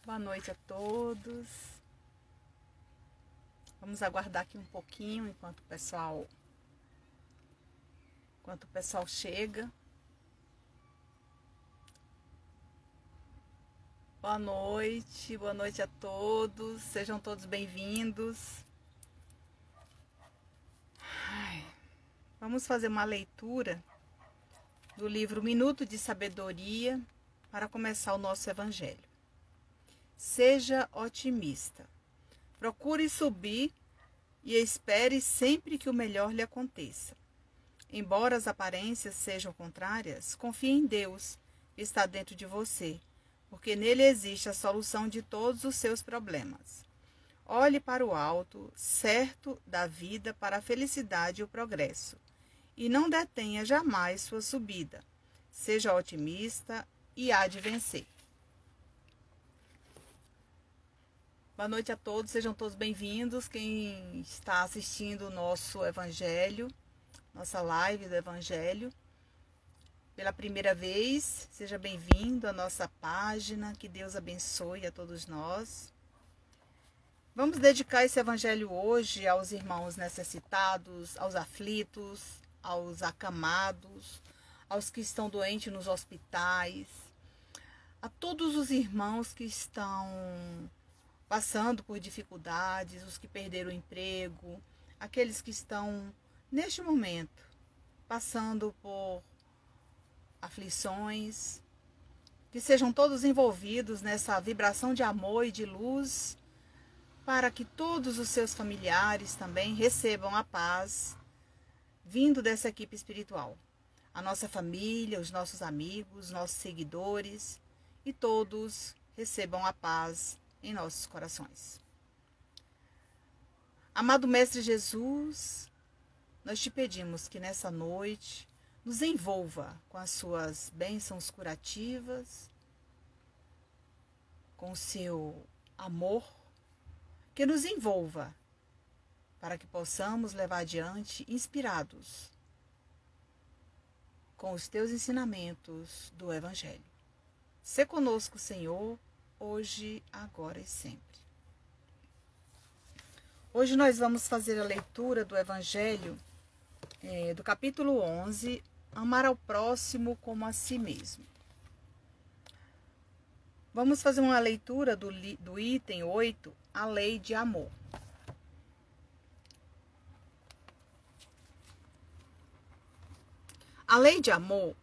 Boa noite a todos. Vamos aguardar aqui um pouquinho enquanto o pessoal chega. Boa noite a todos. Sejam todos bem-vindos. Vamos fazer uma leitura do livro Minuto de Sabedoria para começar o nosso evangelho. Seja otimista. Procure subir e espere sempre que o melhor lhe aconteça. Embora as aparências sejam contrárias, confie em Deus, que está dentro de você, porque nele existe a solução de todos os seus problemas. Olhe para o alto, certo da vida para a felicidade e o progresso, e não detenha jamais sua subida. Seja otimista e há de vencer. Boa noite a todos, sejam todos bem-vindos. Quem está assistindo o nosso evangelho, nossa live do evangelho, pela primeira vez, seja bem-vindo à nossa página, que Deus abençoe a todos nós. Vamos dedicar esse evangelho hoje aos irmãos necessitados, aos aflitos, aos acamados, aos que estão doentes nos hospitais, a todos os irmãos que estão passando por dificuldades, os que perderam o emprego, aqueles que estão, neste momento, passando por aflições, que sejam todos envolvidos nessa vibração de amor e de luz, para que todos os seus familiares também recebam a paz vindo dessa equipe espiritual. A nossa família, os nossos amigos, nossos seguidores e todos recebam a paz em nossos corações. Amado Mestre Jesus, nós te pedimos que nessa noite nos envolva com as suas bênçãos curativas, com o seu amor, que nos envolva para que possamos levar adiante inspirados com os teus ensinamentos do Evangelho. Sê conosco, Senhor, hoje, agora e sempre. Hoje nós vamos fazer a leitura do Evangelho do capítulo 11, Amar ao próximo como a si mesmo. Vamos fazer uma leitura do item 8, a lei de amor. A lei de amor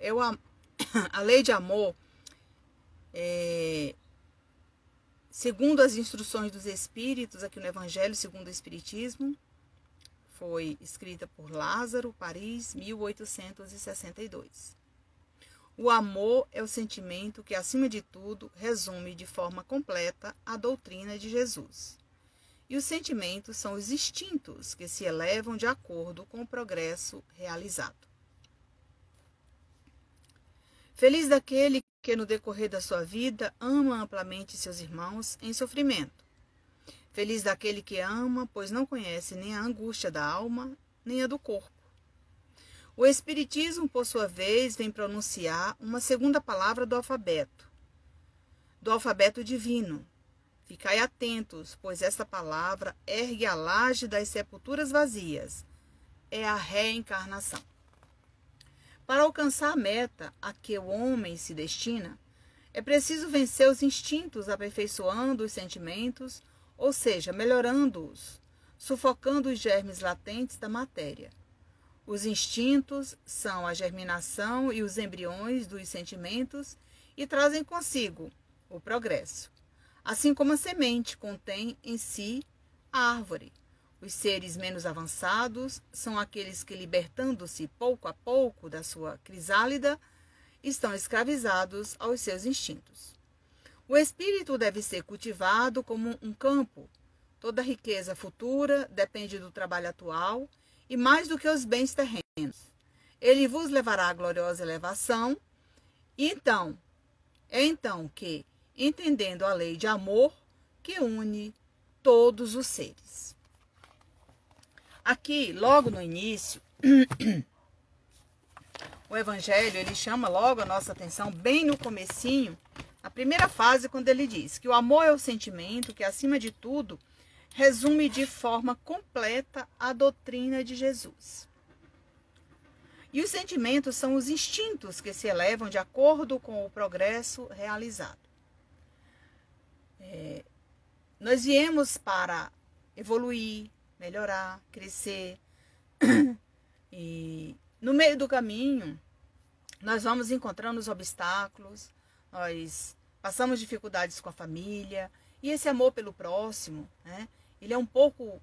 segundo as instruções dos Espíritos, aqui no Evangelho segundo o Espiritismo, foi escrita por Lázaro, Paris, 1862. O amor é o sentimento que, acima de tudo, resume de forma completa a doutrina de Jesus. E os sentimentos são os instintos que se elevam de acordo com o progresso realizado. Feliz daquele que no decorrer da sua vida ama amplamente seus irmãos em sofrimento. Feliz daquele que ama, pois não conhece nem a angústia da alma, nem a do corpo. O Espiritismo, por sua vez, vem pronunciar uma segunda palavra do alfabeto divino. Ficai atentos, pois esta palavra ergue a laje das sepulturas vazias. É a reencarnação. Para alcançar a meta a que o homem se destina, é preciso vencer os instintos, aperfeiçoando os sentimentos, ou seja, melhorando-os, sufocando os germes latentes da matéria. Os instintos são a germinação e os embriões dos sentimentos e trazem consigo o progresso. Assim como a semente contém em si a árvore. Os seres menos avançados são aqueles que, libertando-se pouco a pouco da sua crisálida, estão escravizados aos seus instintos. O espírito deve ser cultivado como um campo. Toda riqueza futura depende do trabalho atual e mais do que os bens terrenos. Ele vos levará à gloriosa elevação. E é então que, entendendo a lei de amor, que une todos os seres. Aqui, logo no início, o Evangelho, ele chama logo a nossa atenção, bem no comecinho, primeira fase, quando ele diz que o amor é o sentimento que, acima de tudo, resume de forma completa a doutrina de Jesus. E os sentimentos são os instintos que se elevam de acordo com o progresso realizado. Nós viemos para evoluir, melhorar, crescer. E no meio do caminho, nós vamos encontrando os obstáculos, nós passamos dificuldades com a família. E esse amor pelo próximo, né, ele é um pouco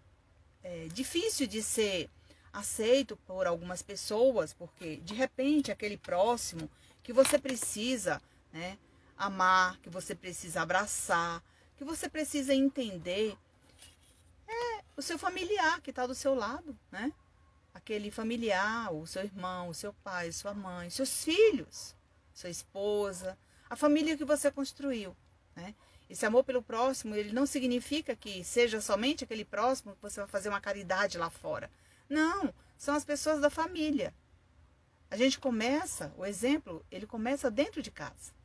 difícil de ser aceito por algumas pessoas, porque de repente aquele próximo que você precisa, né, amar, que você precisa abraçar, que você precisa entender, é o seu familiar que está do seu lado, né? Aquele familiar, o seu irmão, o seu pai, sua mãe, seus filhos, sua esposa, a família que você construiu, né? Esse amor pelo próximo, ele não significa que seja somente aquele próximo que você vai fazer uma caridade lá fora. Não, são as pessoas da família. A gente começa, o exemplo, ele começa dentro de casa.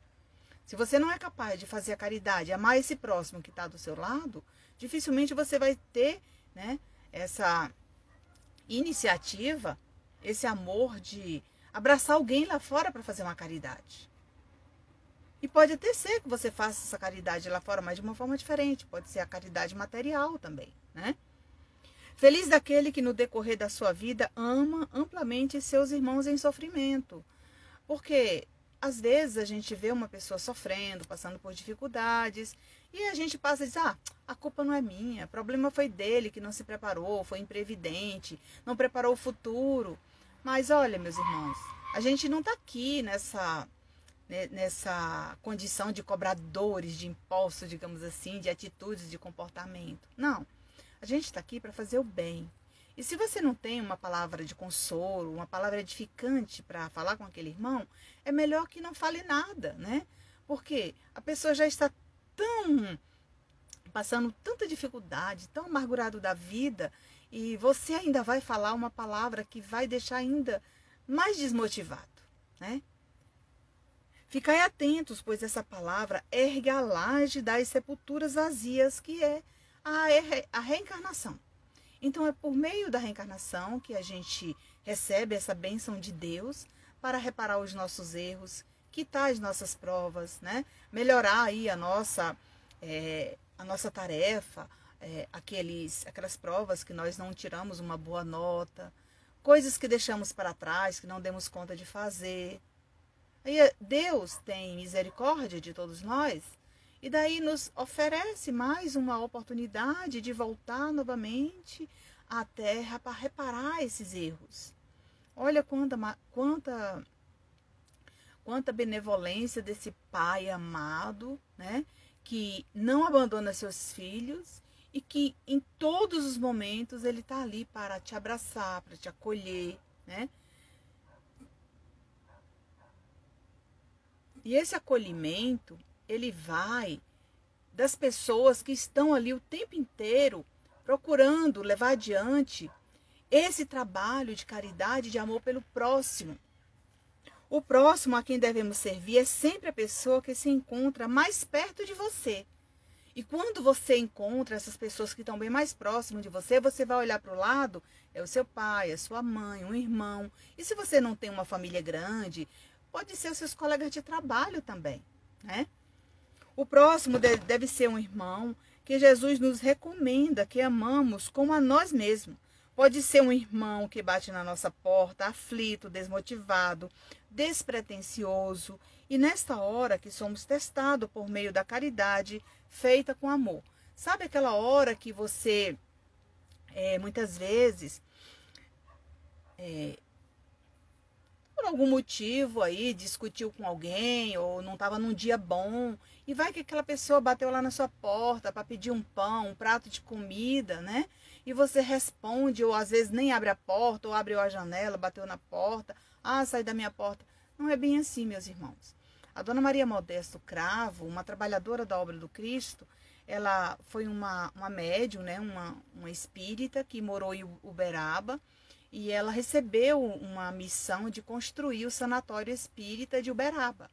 Se você não é capaz de fazer a caridade, amar esse próximo que está do seu lado, dificilmente você vai ter, né, essa iniciativa, esse amor de abraçar alguém lá fora para fazer uma caridade. E pode até ser que você faça essa caridade lá fora, mas de uma forma diferente. Pode ser a caridade material também, né? Feliz daquele que no decorrer da sua vida ama amplamente seus irmãos em sofrimento. Porque às vezes a gente vê uma pessoa sofrendo, passando por dificuldades, e a gente passa e diz, a culpa não é minha, o problema foi dele que não se preparou, foi imprevidente, não preparou o futuro. Mas olha, meus irmãos, a gente não está aqui nessa condição de cobradores de impostos, digamos assim, de atitudes, de comportamento. Não, a gente está aqui para fazer o bem. E se você não tem uma palavra de consolo, uma palavra edificante para falar com aquele irmão, é melhor que não fale nada, né? Porque a pessoa já está passando tanta dificuldade, tão amargurado da vida, e você ainda vai falar uma palavra que vai deixar ainda mais desmotivado, né? Ficai atentos, pois essa palavra ergue a laje das sepulturas vazias, que é a reencarnação. Então, é por meio da reencarnação que a gente recebe essa bênção de Deus para reparar os nossos erros, quitar as nossas provas, né? Melhorar aí a nossa tarefa, aquelas provas que nós não tiramos uma boa nota, coisas que deixamos para trás, que não demos conta de fazer. Aí Deus tem misericórdia de todos nós e daí nos oferece mais uma oportunidade de voltar novamente à Terra para reparar esses erros. Olha quanta benevolência desse Pai amado, né? Que não abandona seus filhos e que em todos os momentos ele está ali para te abraçar, para te acolher, né? E esse acolhimento, ele vai das pessoas que estão ali o tempo inteiro procurando levar adiante esse trabalho de caridade, de amor pelo próximo. O próximo a quem devemos servir é sempre a pessoa que se encontra mais perto de você. E quando você encontra essas pessoas que estão bem mais próximas de você, você vai olhar para o lado, é o seu pai, a sua mãe, um irmão. E se você não tem uma família grande, pode ser os seus colegas de trabalho também, né? O próximo deve ser um irmão que Jesus nos recomenda que amamos como a nós mesmos. Pode ser um irmão que bate na nossa porta, aflito, desmotivado, despretensioso, e nesta hora que somos testados por meio da caridade feita com amor. Sabe aquela hora que você, muitas vezes, por algum motivo aí, discutiu com alguém ou não estava num dia bom, e vai que aquela pessoa bateu lá na sua porta para pedir um pão, um prato de comida, né? E você responde, ou às vezes nem abre a porta, ou abriu a janela, bateu na porta, sai da minha porta. Não é bem assim, meus irmãos. A Dona Maria Modesto Cravo, uma trabalhadora da obra do Cristo, ela foi uma médium, né? uma espírita que morou em Uberaba, e ela recebeu uma missão de construir o sanatório espírita de Uberaba.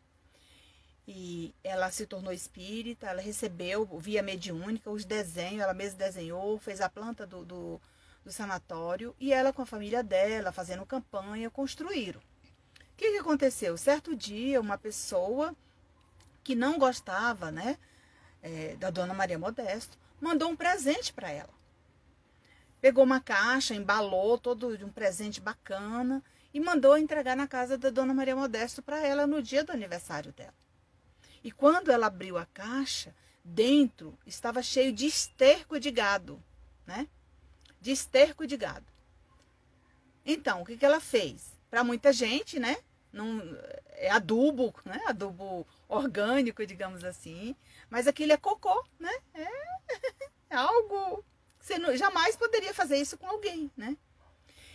e ela se tornou espírita, ela recebeu via mediúnica os desenhos, ela mesma desenhou, fez a planta do sanatório, e ela com a família dela, fazendo campanha, construíram. O que aconteceu? Certo dia, uma pessoa que não gostava, né, da Dona Maria Modesto, mandou um presente para ela. Pegou uma caixa, embalou todo de um presente bacana e mandou entregar na casa da Dona Maria Modesto para ela no dia do aniversário dela. E quando ela abriu a caixa, dentro estava cheio de esterco de gado, né? De esterco de gado. Então, o que ela fez? Para muita gente, né? Não, é adubo, né? Adubo orgânico, digamos assim. Mas aquilo é cocô, né? É algo que você jamais poderia fazer isso com alguém, né?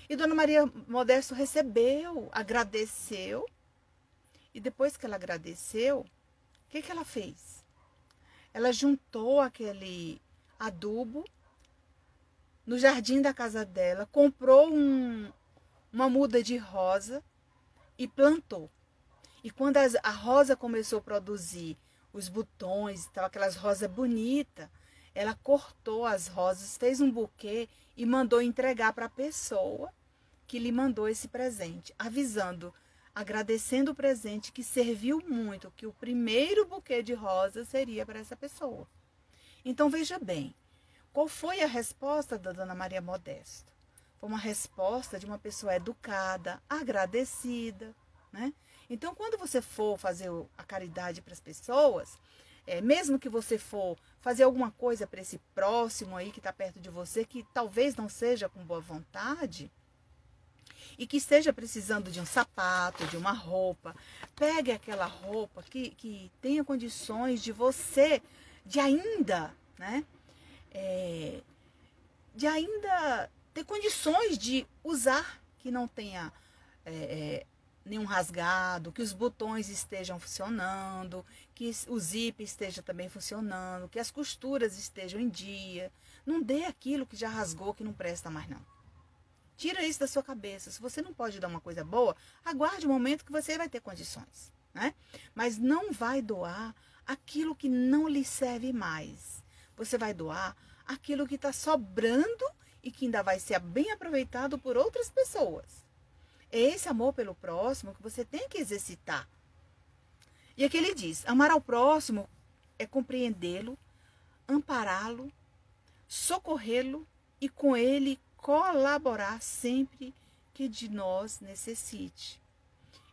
E Dona Maria Modesto recebeu, agradeceu. E depois que ela agradeceu, o que ela fez? Ela juntou aquele adubo no jardim da casa dela, comprou uma muda de rosa e plantou. E quando a rosa começou a produzir os botões, então aquelas rosas bonitas, ela cortou as rosas, fez um buquê e mandou entregar para a pessoa que lhe mandou esse presente, avisando, agradecendo o presente, que serviu muito, que o primeiro buquê de rosas seria para essa pessoa. Então veja bem, qual foi a resposta da Dona Maria Modesto? Foi uma resposta de uma pessoa educada, agradecida, né? Então, quando você for fazer a caridade para as pessoas, mesmo que você for fazer alguma coisa para esse próximo aí que está perto de você, que talvez não seja com boa vontade, e que esteja precisando de um sapato, de uma roupa, pegue aquela roupa que tenha condições de você, de ainda, né? De ainda ter condições de usar, que não tenha nenhum rasgado, que os botões estejam funcionando, que o zíper esteja também funcionando, que as costuras estejam em dia. Não dê aquilo que já rasgou, que não presta mais não. Tira isso da sua cabeça. Se você não pode dar uma coisa boa, aguarde o momento que você vai ter condições, né? Mas não vai doar aquilo que não lhe serve mais. Você vai doar aquilo que está sobrando e que ainda vai ser bem aproveitado por outras pessoas. É esse amor pelo próximo que você tem que exercitar. E aqui ele diz, amar ao próximo é compreendê-lo, ampará-lo, socorrê-lo e com ele colaborar sempre que de nós necessite.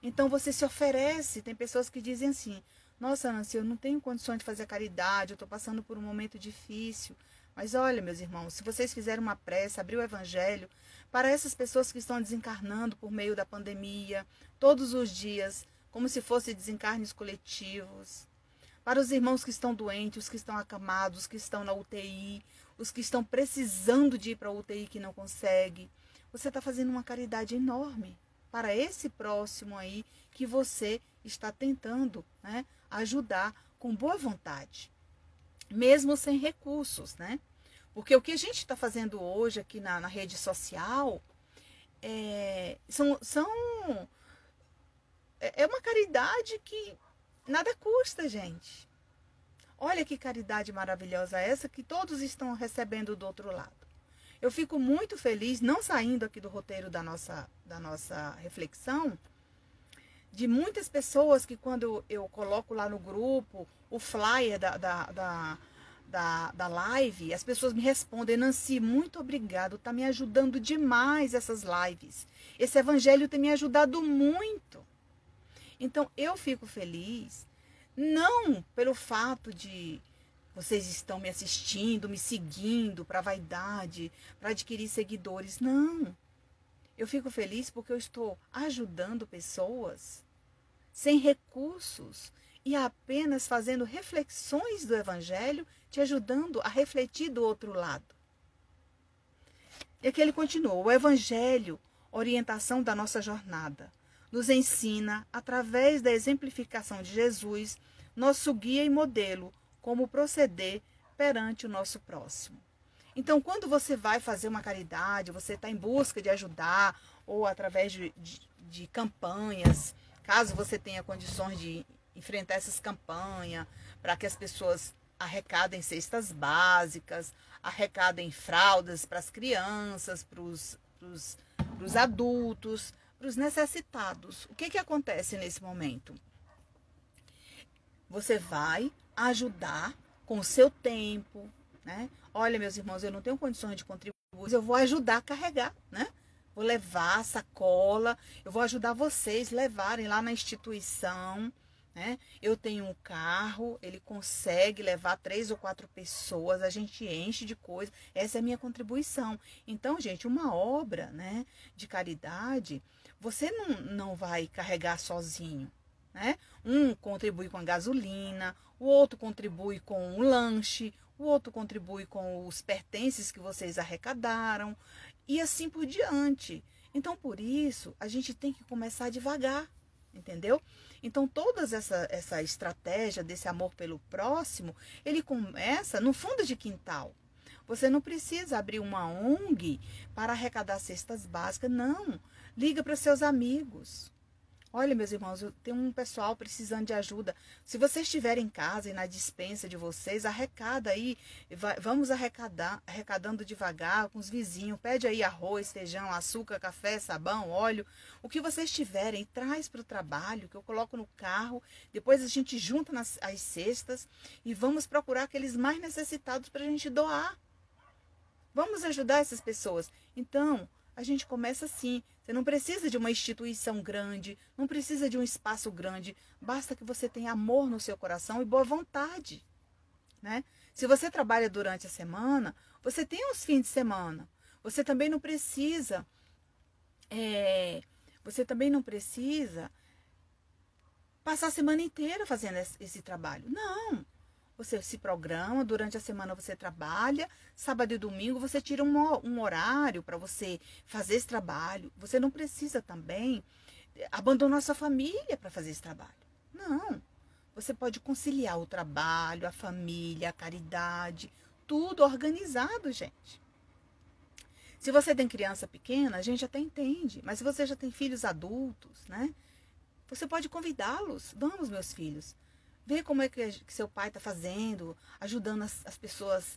Então você se oferece. Tem pessoas que dizem assim, nossa, Nancy, eu não tenho condições de fazer caridade, eu estou passando por um momento difícil. Mas olha, meus irmãos, se vocês fizerem uma prece, abrir o evangelho para essas pessoas que estão desencarnando por meio da pandemia, todos os dias, como se fossem desencarnes coletivos, para os irmãos que estão doentes, os que estão acamados, os que estão na UTI, os que estão precisando de ir para a UTI que não consegue, você está fazendo uma caridade enorme para esse próximo aí que você está tentando, né, ajudar com boa vontade, mesmo sem recursos, né? Porque o que a gente está fazendo hoje aqui na rede social é uma caridade que nada custa, gente. Olha que caridade maravilhosa essa que todos estão recebendo do outro lado. Eu fico muito feliz, não saindo aqui do roteiro da nossa reflexão, de muitas pessoas que quando eu coloco lá no grupo o flyer da live, as pessoas me respondem, Nancy, muito obrigado, tá me ajudando demais essas lives. Esse evangelho tem me ajudado muito. Então eu fico feliz, não pelo fato de vocês estão me assistindo, me seguindo para vaidade, para adquirir seguidores, não. Eu fico feliz porque eu estou ajudando pessoas sem recursos e apenas fazendo reflexões do evangelho, te ajudando a refletir do outro lado. E aqui ele continua, o evangelho, orientação da nossa jornada, nos ensina, através da exemplificação de Jesus, nosso guia e modelo, como proceder perante o nosso próximo. Então, quando você vai fazer uma caridade, você está em busca de ajudar, ou através de campanhas, caso você tenha condições de enfrentar essas campanhas, para que as pessoas arrecadem cestas básicas, arrecadem fraldas para as crianças, para os adultos, para os necessitados. O que acontece nesse momento? Você vai ajudar com o seu tempo, né? Olha, meus irmãos, eu não tenho condições de contribuir, mas eu vou ajudar a carregar, né? Vou levar a sacola, eu vou ajudar vocês levarem lá na instituição, né? Eu tenho um carro, ele consegue levar 3 ou 4 pessoas, a gente enche de coisa, essa é a minha contribuição. Então, gente, uma obra, né, de caridade, você não vai carregar sozinho, né? Um contribui com a gasolina, o outro contribui com o lanche, o outro contribui com os pertences que vocês arrecadaram, e assim por diante. Então, por isso, a gente tem que começar devagar, entendeu? Então, toda essa estratégia desse amor pelo próximo, ele começa no fundo de quintal. Você não precisa abrir uma ONG para arrecadar cestas básicas, não. Liga para seus amigos. Olha, meus irmãos, tem um pessoal precisando de ajuda. Se vocês estiverem em casa e na despensa de vocês, arrecada aí. Vamos arrecadando devagar com os vizinhos. Pede aí arroz, feijão, açúcar, café, sabão, óleo. O que vocês tiverem, traz para o trabalho, que eu coloco no carro. Depois a gente junta as cestas e vamos procurar aqueles mais necessitados para a gente doar. Vamos ajudar essas pessoas. Então, a gente começa assim. Você não precisa de uma instituição grande, não precisa de um espaço grande. Basta que você tenha amor no seu coração e boa vontade, né? Se você trabalha durante a semana, você tem os fins de semana. Você também não precisa, passar a semana inteira fazendo esse trabalho. Não. Você se programa, durante a semana você trabalha, sábado e domingo você tira um horário para você fazer esse trabalho. Você não precisa também abandonar sua família para fazer esse trabalho. Não. Você pode conciliar o trabalho, a família, a caridade, tudo organizado, gente. Se você tem criança pequena, a gente até entende, mas se você já tem filhos adultos, né? Você pode convidá-los. Vamos, meus filhos. Vê como é que seu pai está fazendo, ajudando as pessoas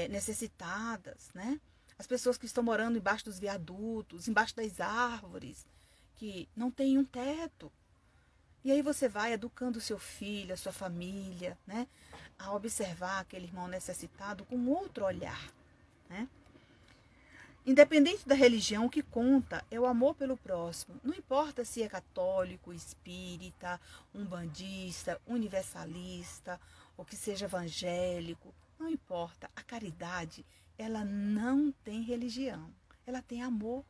necessitadas, né? As pessoas que estão morando embaixo dos viadutos, embaixo das árvores, que não têm um teto. E aí você vai educando o seu filho, a sua família, né? A observar aquele irmão necessitado com outro olhar, né? Independente da religião, o que conta é o amor pelo próximo. Não importa se é católico, espírita, umbandista, universalista, ou que seja evangélico. Não importa. A caridade, ela não tem religião. Ela tem amor.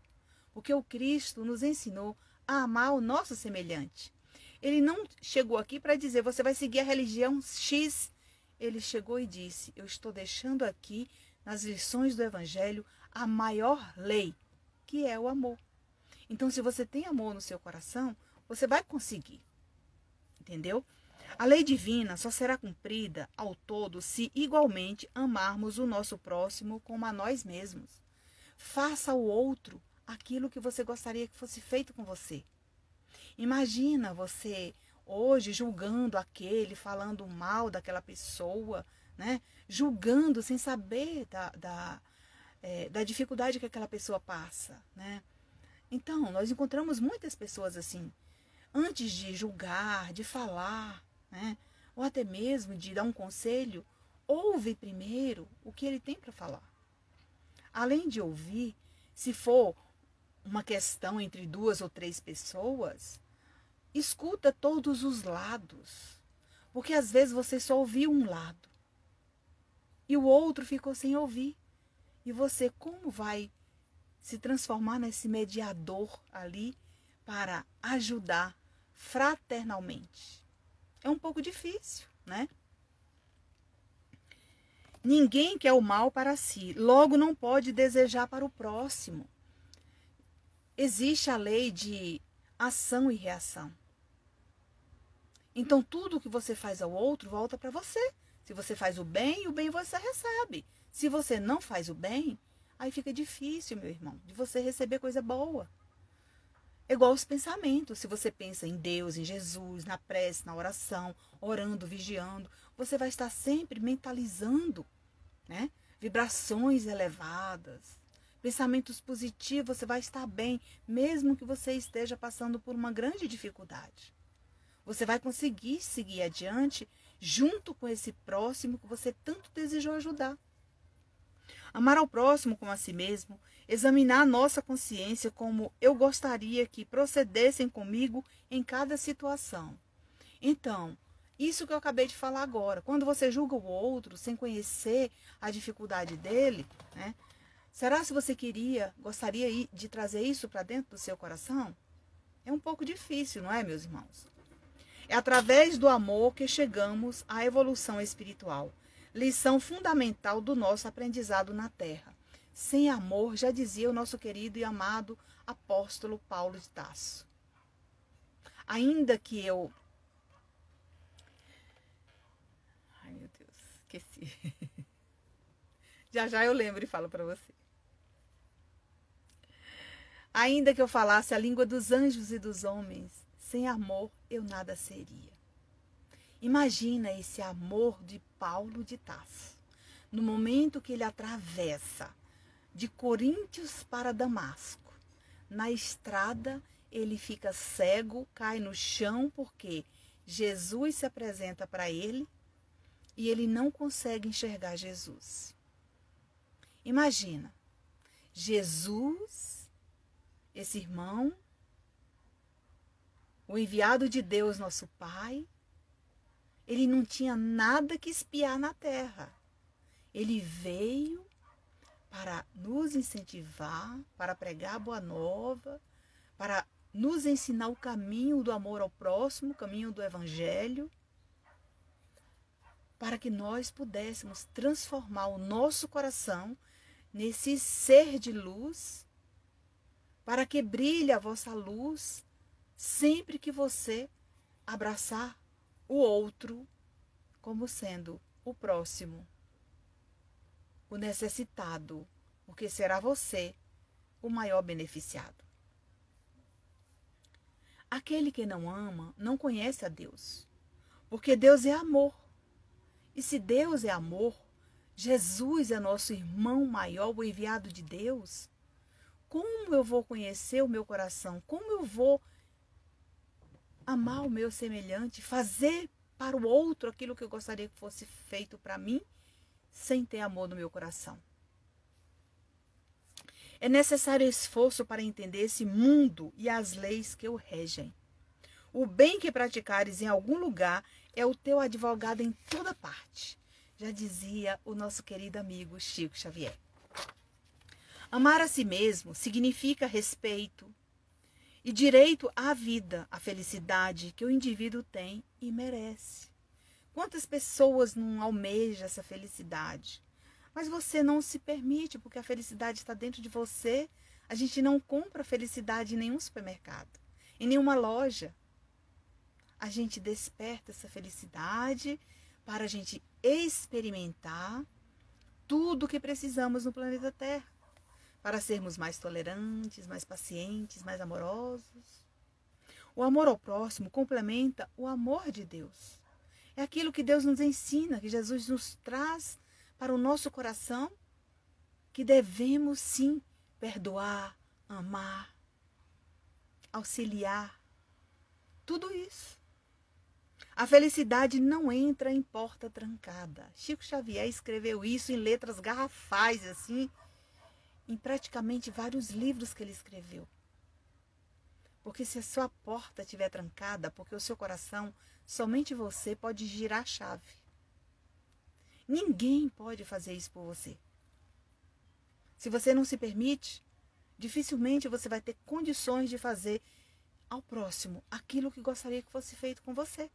Porque o Cristo nos ensinou a amar o nosso semelhante. Ele não chegou aqui para dizer, você vai seguir a religião X. Ele chegou e disse, eu estou deixando aqui, nas lições do Evangelho, a maior lei, que é o amor. Então, se você tem amor no seu coração, você vai conseguir. Entendeu? A lei divina só será cumprida ao todo se igualmente amarmos o nosso próximo como a nós mesmos. Faça ao outro aquilo que você gostaria que fosse feito com você. Imagina você hoje julgando aquele, falando mal daquela pessoa, né? Julgando sem saber da dificuldade que aquela pessoa passa, né? Então, nós encontramos muitas pessoas assim. Antes de julgar, de falar, né? Ou até mesmo de dar um conselho, ouve primeiro o que ele tem para falar. Além de ouvir, se for uma questão entre 2 ou 3 pessoas, escuta todos os lados. Porque às vezes você só ouviu um lado e o outro ficou sem ouvir. E você como vai se transformar nesse mediador ali para ajudar fraternalmente? É um pouco difícil, né? Ninguém quer o mal para si, logo não pode desejar para o próximo. Existe a lei de ação e reação. Então, tudo que você faz ao outro volta para você. Se você faz o bem você recebe. Se você não faz o bem, aí fica difícil, meu irmão, de você receber coisa boa. É igual aos pensamentos. Se você pensa em Deus, em Jesus, na prece, na oração, orando, vigiando, você vai estar sempre mentalizando, né? Vibrações elevadas, pensamentos positivos, você vai estar bem, mesmo que você esteja passando por uma grande dificuldade. Você vai conseguir seguir adiante junto com esse próximo que você tanto desejou ajudar. Amar ao próximo como a si mesmo, examinar a nossa consciência como eu gostaria que procedessem comigo em cada situação. Então, isso que eu acabei de falar agora, quando você julga o outro sem conhecer a dificuldade dele, né? Será se você gostaria de trazer isso para dentro do seu coração? É um pouco difícil, não é, meus irmãos? É através do amor que chegamos à evolução espiritual, lição fundamental do nosso aprendizado na Terra. Sem amor, já dizia o nosso querido e amado apóstolo Paulo de Tarso. Ainda que eu... Ai, meu Deus, esqueci. Já eu lembro e falo para você. Ainda que eu falasse a língua dos anjos e dos homens, sem amor eu nada seria. Imagina esse amor de Paulo de Tarso. No momento que ele atravessa de Coríntios para Damasco, na estrada ele fica cego, cai no chão porque Jesus se apresenta para ele e ele não consegue enxergar Jesus. Imagina, Jesus, esse irmão, o enviado de Deus, nosso Pai, ele não tinha nada que espiar na terra. Ele veio para nos incentivar, para pregar a boa nova, para nos ensinar o caminho do amor ao próximo, o caminho do evangelho, para que nós pudéssemos transformar o nosso coração nesse ser de luz, para que brilhe a vossa luz sempre que você abraçar o outro como sendo o próximo, o necessitado, porque será você o maior beneficiado. Aquele que não ama não conhece a Deus, porque Deus é amor. E se Deus é amor, Jesus é nosso irmão maior, o enviado de Deus, como eu vou conhecer o meu coração? Como eu vou amar o meu semelhante, fazer para o outro aquilo que eu gostaria que fosse feito para mim, sem ter amor no meu coração? É necessário esforço para entender esse mundo e as leis que o regem. O bem que praticares em algum lugar é o teu advogado em toda parte, já dizia o nosso querido amigo Chico Xavier. Amar a si mesmo significa respeito e direito à vida, à felicidade que o indivíduo tem e merece. Quantas pessoas não almejam essa felicidade? Mas você não se permite, porque a felicidade está dentro de você. A gente não compra felicidade em nenhum supermercado, em nenhuma loja. A gente desperta essa felicidade para a gente experimentar tudo o que precisamos no planeta Terra, para sermos mais tolerantes, mais pacientes, mais amorosos. O amor ao próximo complementa o amor de Deus. É aquilo que Deus nos ensina, que Jesus nos traz para o nosso coração, que devemos sim perdoar, amar, auxiliar, tudo isso. A felicidade não entra em porta trancada. Chico Xavier escreveu isso em letras garrafais, assim, em praticamente vários livros que ele escreveu. Porque se a sua porta estiver trancada, porque o seu coração, somente você pode girar a chave. Ninguém pode fazer isso por você. Se você não se permite, dificilmente você vai ter condições de fazer ao próximo aquilo que gostaria que fosse feito com você.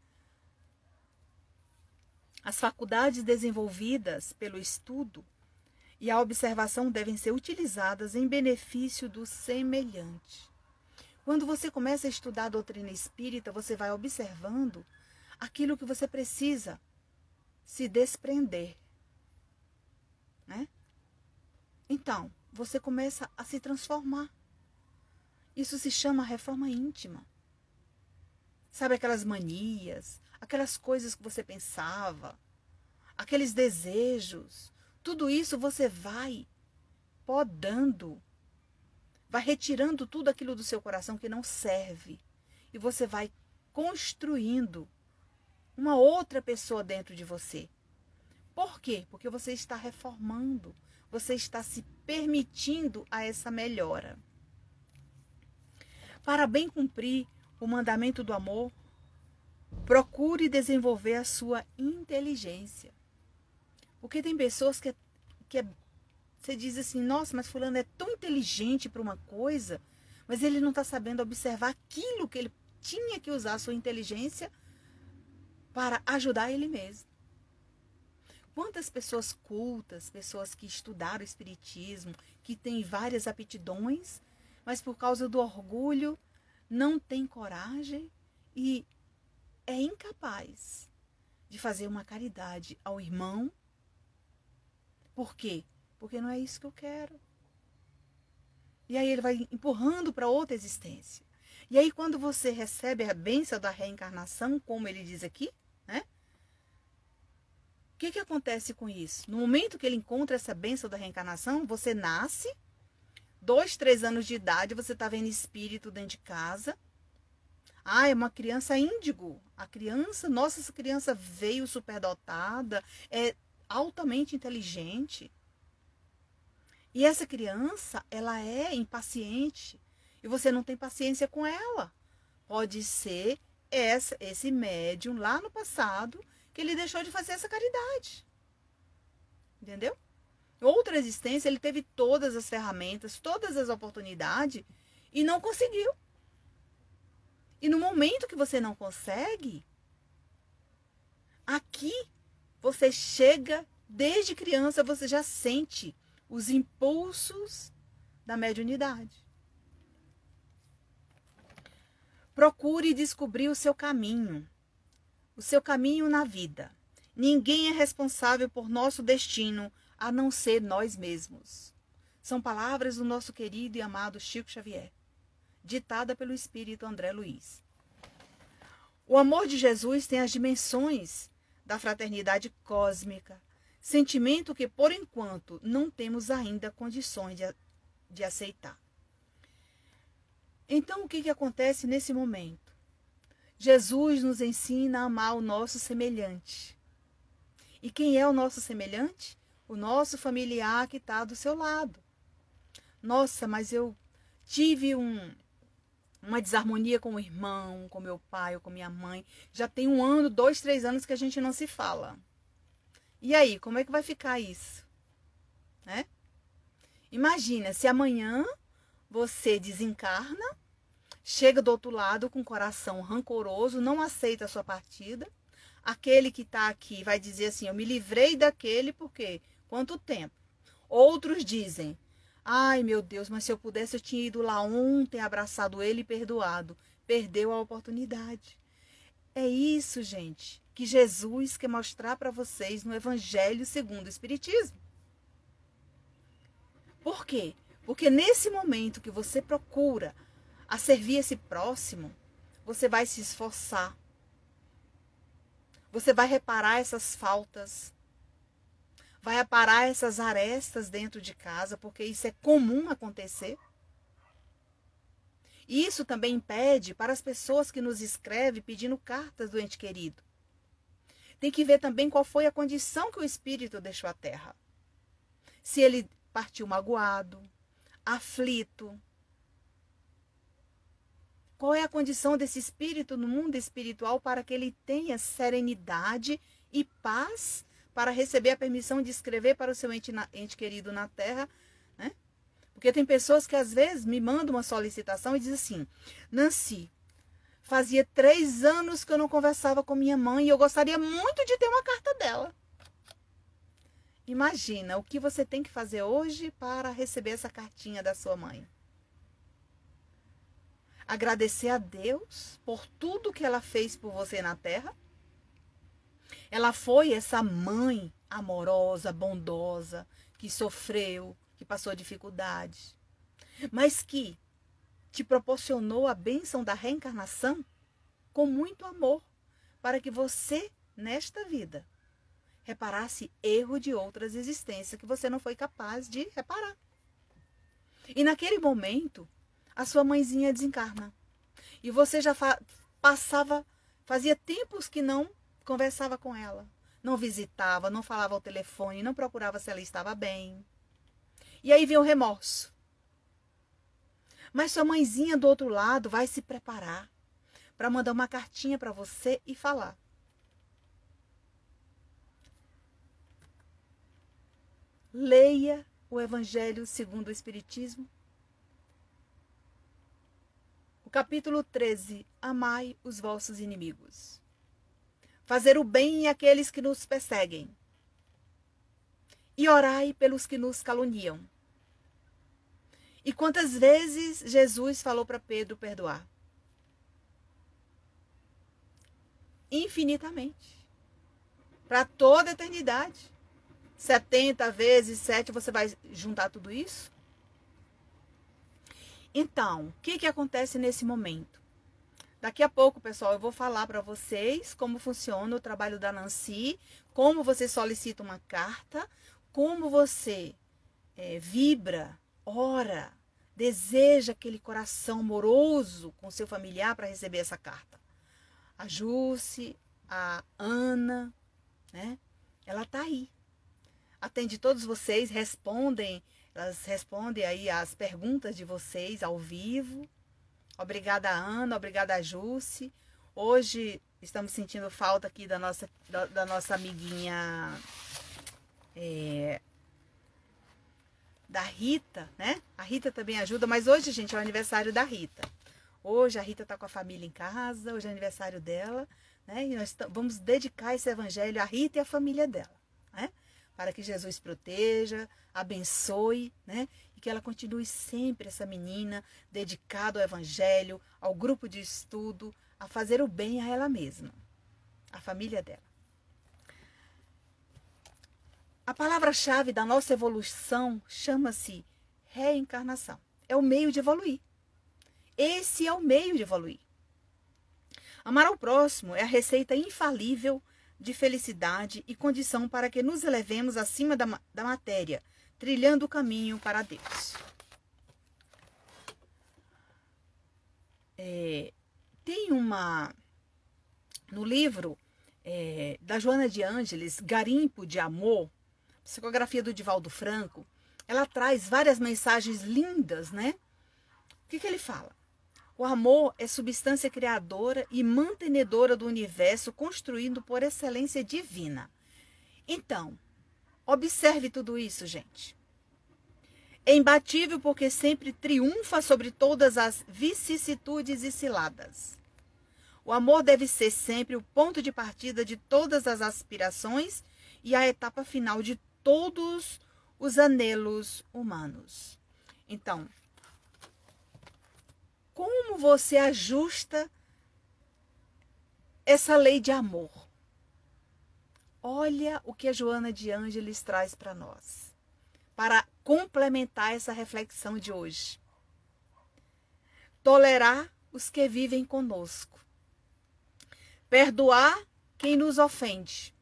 As faculdades desenvolvidas pelo estudo e a observação devem ser utilizadas em benefício do semelhante. Quando você começa a estudar a doutrina espírita, você vai observando aquilo que você precisa se desprender, né? Então, você começa a se transformar. Isso se chama reforma íntima. Sabe aquelas manias, aquelas coisas que você pensava, aqueles desejos, tudo isso você vai podando, vai retirando tudo aquilo do seu coração que não serve. E você vai construindo uma outra pessoa dentro de você. Por quê? Porque você está reformando, você está se permitindo a essa melhora. Para bem cumprir o mandamento do amor, procure desenvolver a sua inteligência. Porque tem pessoas que você diz assim, nossa, mas fulano é tão inteligente para uma coisa, mas ele não está sabendo observar aquilo que ele tinha que usar a sua inteligência para ajudar ele mesmo. Quantas pessoas cultas, pessoas que estudaram o espiritismo, que têm várias aptidões, mas por causa do orgulho não tem coragem e é incapaz de fazer uma caridade ao irmão. Por quê? Porque não é isso que eu quero. E aí ele vai empurrando para outra existência. E aí quando você recebe a bênção da reencarnação, como ele diz aqui, né? O que acontece com isso? No momento que ele encontra essa bênção da reencarnação, você nasce, 2, 3 anos de idade, você está vendo espírito dentro de casa. Ah, é uma criança índigo. A criança, nossa, essa criança veio superdotada, é altamente inteligente. E essa criança, ela é impaciente. E você não tem paciência com ela. Pode ser esse médium lá no passado que ele deixou de fazer essa caridade. Entendeu? Outra existência, ele teve todas as ferramentas, todas as oportunidades e não conseguiu. E no momento que você não consegue, aqui você chega, desde criança você já sente os impulsos da mediunidade. Procure descobrir o seu caminho na vida. Ninguém é responsável por nosso destino a não ser nós mesmos. São palavras do nosso querido e amado Chico Xavier, ditada pelo espírito André Luiz. O amor de Jesus tem as dimensões da fraternidade cósmica, sentimento que, por enquanto, não temos ainda condições de aceitar. Então, o que acontece nesse momento? Jesus nos ensina a amar o nosso semelhante. E quem é o nosso semelhante? O nosso familiar que está do seu lado. Nossa, mas eu tive uma desarmonia com o irmão, com meu pai ou com minha mãe. Já tem 1 ano, 2, 3 anos que a gente não se fala. E aí, como é que vai ficar isso? Né? Imagina, se amanhã você desencarna, chega do outro lado com o coração rancoroso, não aceita a sua partida. Aquele que está aqui vai dizer assim, eu me livrei daquele porque quanto tempo? Outros dizem, ai meu Deus, mas se eu pudesse eu tinha ido lá ontem, abraçado ele e perdoado. Perdeu a oportunidade. É isso, gente, que Jesus quer mostrar para vocês no Evangelho segundo o Espiritismo. Por quê? Porque nesse momento que você procura a servir esse próximo, você vai se esforçar. Você vai reparar essas faltas. Vai aparar essas arestas dentro de casa, porque isso é comum acontecer. E isso também impede para as pessoas que nos escrevem pedindo cartas do ente querido. Tem que ver também qual foi a condição que o espírito deixou à terra. Se ele partiu magoado, aflito. Qual é a condição desse espírito no mundo espiritual para que ele tenha serenidade e paz para receber a permissão de escrever para o seu ente querido na terra, né? Porque tem pessoas que às vezes me mandam uma solicitação e dizem assim, Nancy, fazia 3 anos que eu não conversava com minha mãe e eu gostaria muito de ter uma carta dela. Imagina o que você tem que fazer hoje para receber essa cartinha da sua mãe. Agradecer a Deus por tudo que ela fez por você na terra. Ela foi essa mãe amorosa, bondosa, que sofreu, que passou dificuldades. Mas que te proporcionou a bênção da reencarnação com muito amor, para que você, nesta vida, reparasse erro de outras existências que você não foi capaz de reparar. E naquele momento, a sua mãezinha desencarna. E você já fazia tempos que não conversava com ela. Não visitava, não falava ao telefone, não procurava se ela estava bem. E aí vem o remorso. Mas sua mãezinha do outro lado vai se preparar para mandar uma cartinha para você e falar: leia o Evangelho segundo o Espiritismo. O capítulo 13, amai os vossos inimigos. Fazer o bem àqueles que nos perseguem. E orai pelos que nos caluniam. E quantas vezes Jesus falou para Pedro perdoar? Infinitamente. Para toda a eternidade. 70 vezes 7, você vai juntar tudo isso? Então, o que acontece nesse momento? Daqui a pouco, pessoal, eu vou falar para vocês como funciona o trabalho da Nancy, como você solicita uma carta, como você vibra, ora, deseja aquele coração amoroso com seu familiar para receber essa carta. A Jússi, a Ana, né? Ela tá aí. Atende todos vocês, elas respondem aí as perguntas de vocês ao vivo. Obrigada, Ana, obrigada, Jússi. Hoje estamos sentindo falta aqui da nossa amiguinha da Rita, né? A Rita também ajuda, mas hoje, gente, é o aniversário da Rita. Hoje a Rita tá com a família em casa, hoje é aniversário dela, né? E nós vamos dedicar esse evangelho à Rita e à família dela, né? Para que Jesus proteja, abençoe, né? E que ela continue sempre, essa menina, dedicada ao evangelho, ao grupo de estudo, a fazer o bem a ela mesma, à família dela. A palavra-chave da nossa evolução chama-se reencarnação. É o meio de evoluir. Esse é o meio de evoluir. Amar ao próximo é a receita infalível de felicidade e condição para que nos elevemos acima da matéria, trilhando o caminho para Deus. Tem no livro da Joana de Ângeles, Garimpo de Amor, psicografia do Divaldo Franco, ela traz várias mensagens lindas, né? O que ele fala? O amor é substância criadora e mantenedora do universo construído por excelência divina. Então, observe tudo isso, gente. É imbatível porque sempre triunfa sobre todas as vicissitudes e ciladas. O amor deve ser sempre o ponto de partida de todas as aspirações e a etapa final de todos os anelos humanos. Então, como você ajusta essa lei de amor? Olha o que a Joana de Ângeles traz para nós, para complementar essa reflexão de hoje. Tolerar os que vivem conosco. Perdoar quem nos ofende.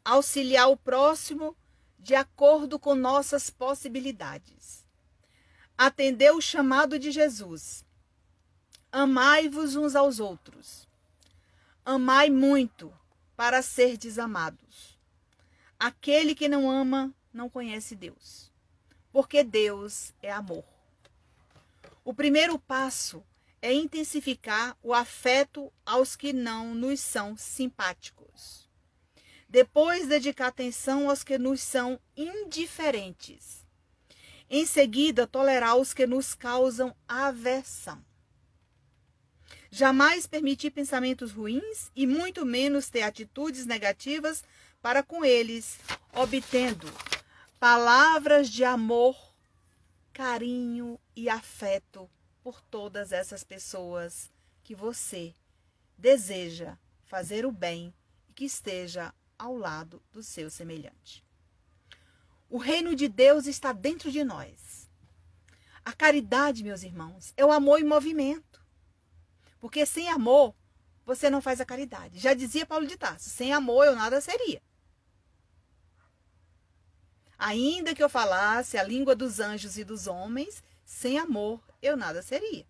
Auxiliar o próximo de acordo com nossas possibilidades. Atender o chamado de Jesus. Amai-vos uns aos outros. Amai muito para serdes amados. Aquele que não ama não conhece Deus, porque Deus é amor. O primeiro passo é intensificar o afeto aos que não nos são simpáticos. Depois, dedicar atenção aos que nos são indiferentes. Em seguida, tolerar os que nos causam aversão. Jamais permitir pensamentos ruins e muito menos ter atitudes negativas para com eles, obtendo palavras de amor, carinho e afeto por todas essas pessoas que você deseja fazer o bem e que esteja ao lado do seu semelhante. O reino de Deus está dentro de nós. A caridade, meus irmãos, é o amor em movimento. Porque sem amor, você não faz a caridade. Já dizia Paulo de Tarso, sem amor eu nada seria. Ainda que eu falasse a língua dos anjos e dos homens, sem amor eu nada seria.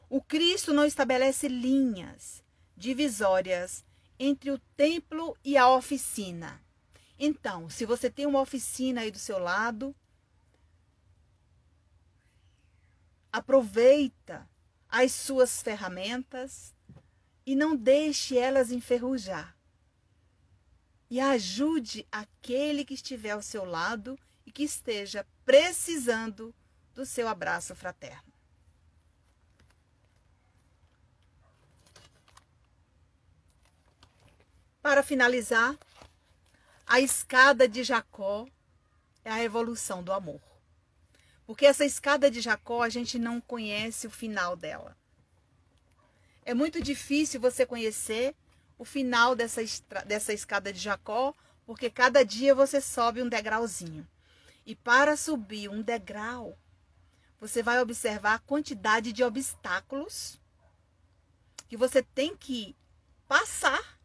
O Cristo não estabelece linhas divisórias entre o templo e a oficina. Então, se você tem uma oficina aí do seu lado, aproveita as suas ferramentas e não deixe elas enferrujar. E ajude aquele que estiver ao seu lado e que esteja precisando do seu abraço fraterno. Para finalizar, a escada de Jacó é a evolução do amor. Porque essa escada de Jacó, a gente não conhece o final dela. É muito difícil você conhecer o final dessa escada de Jacó, porque cada dia você sobe um degrauzinho. E para subir um degrau, você vai observar a quantidade de obstáculos que você tem que passar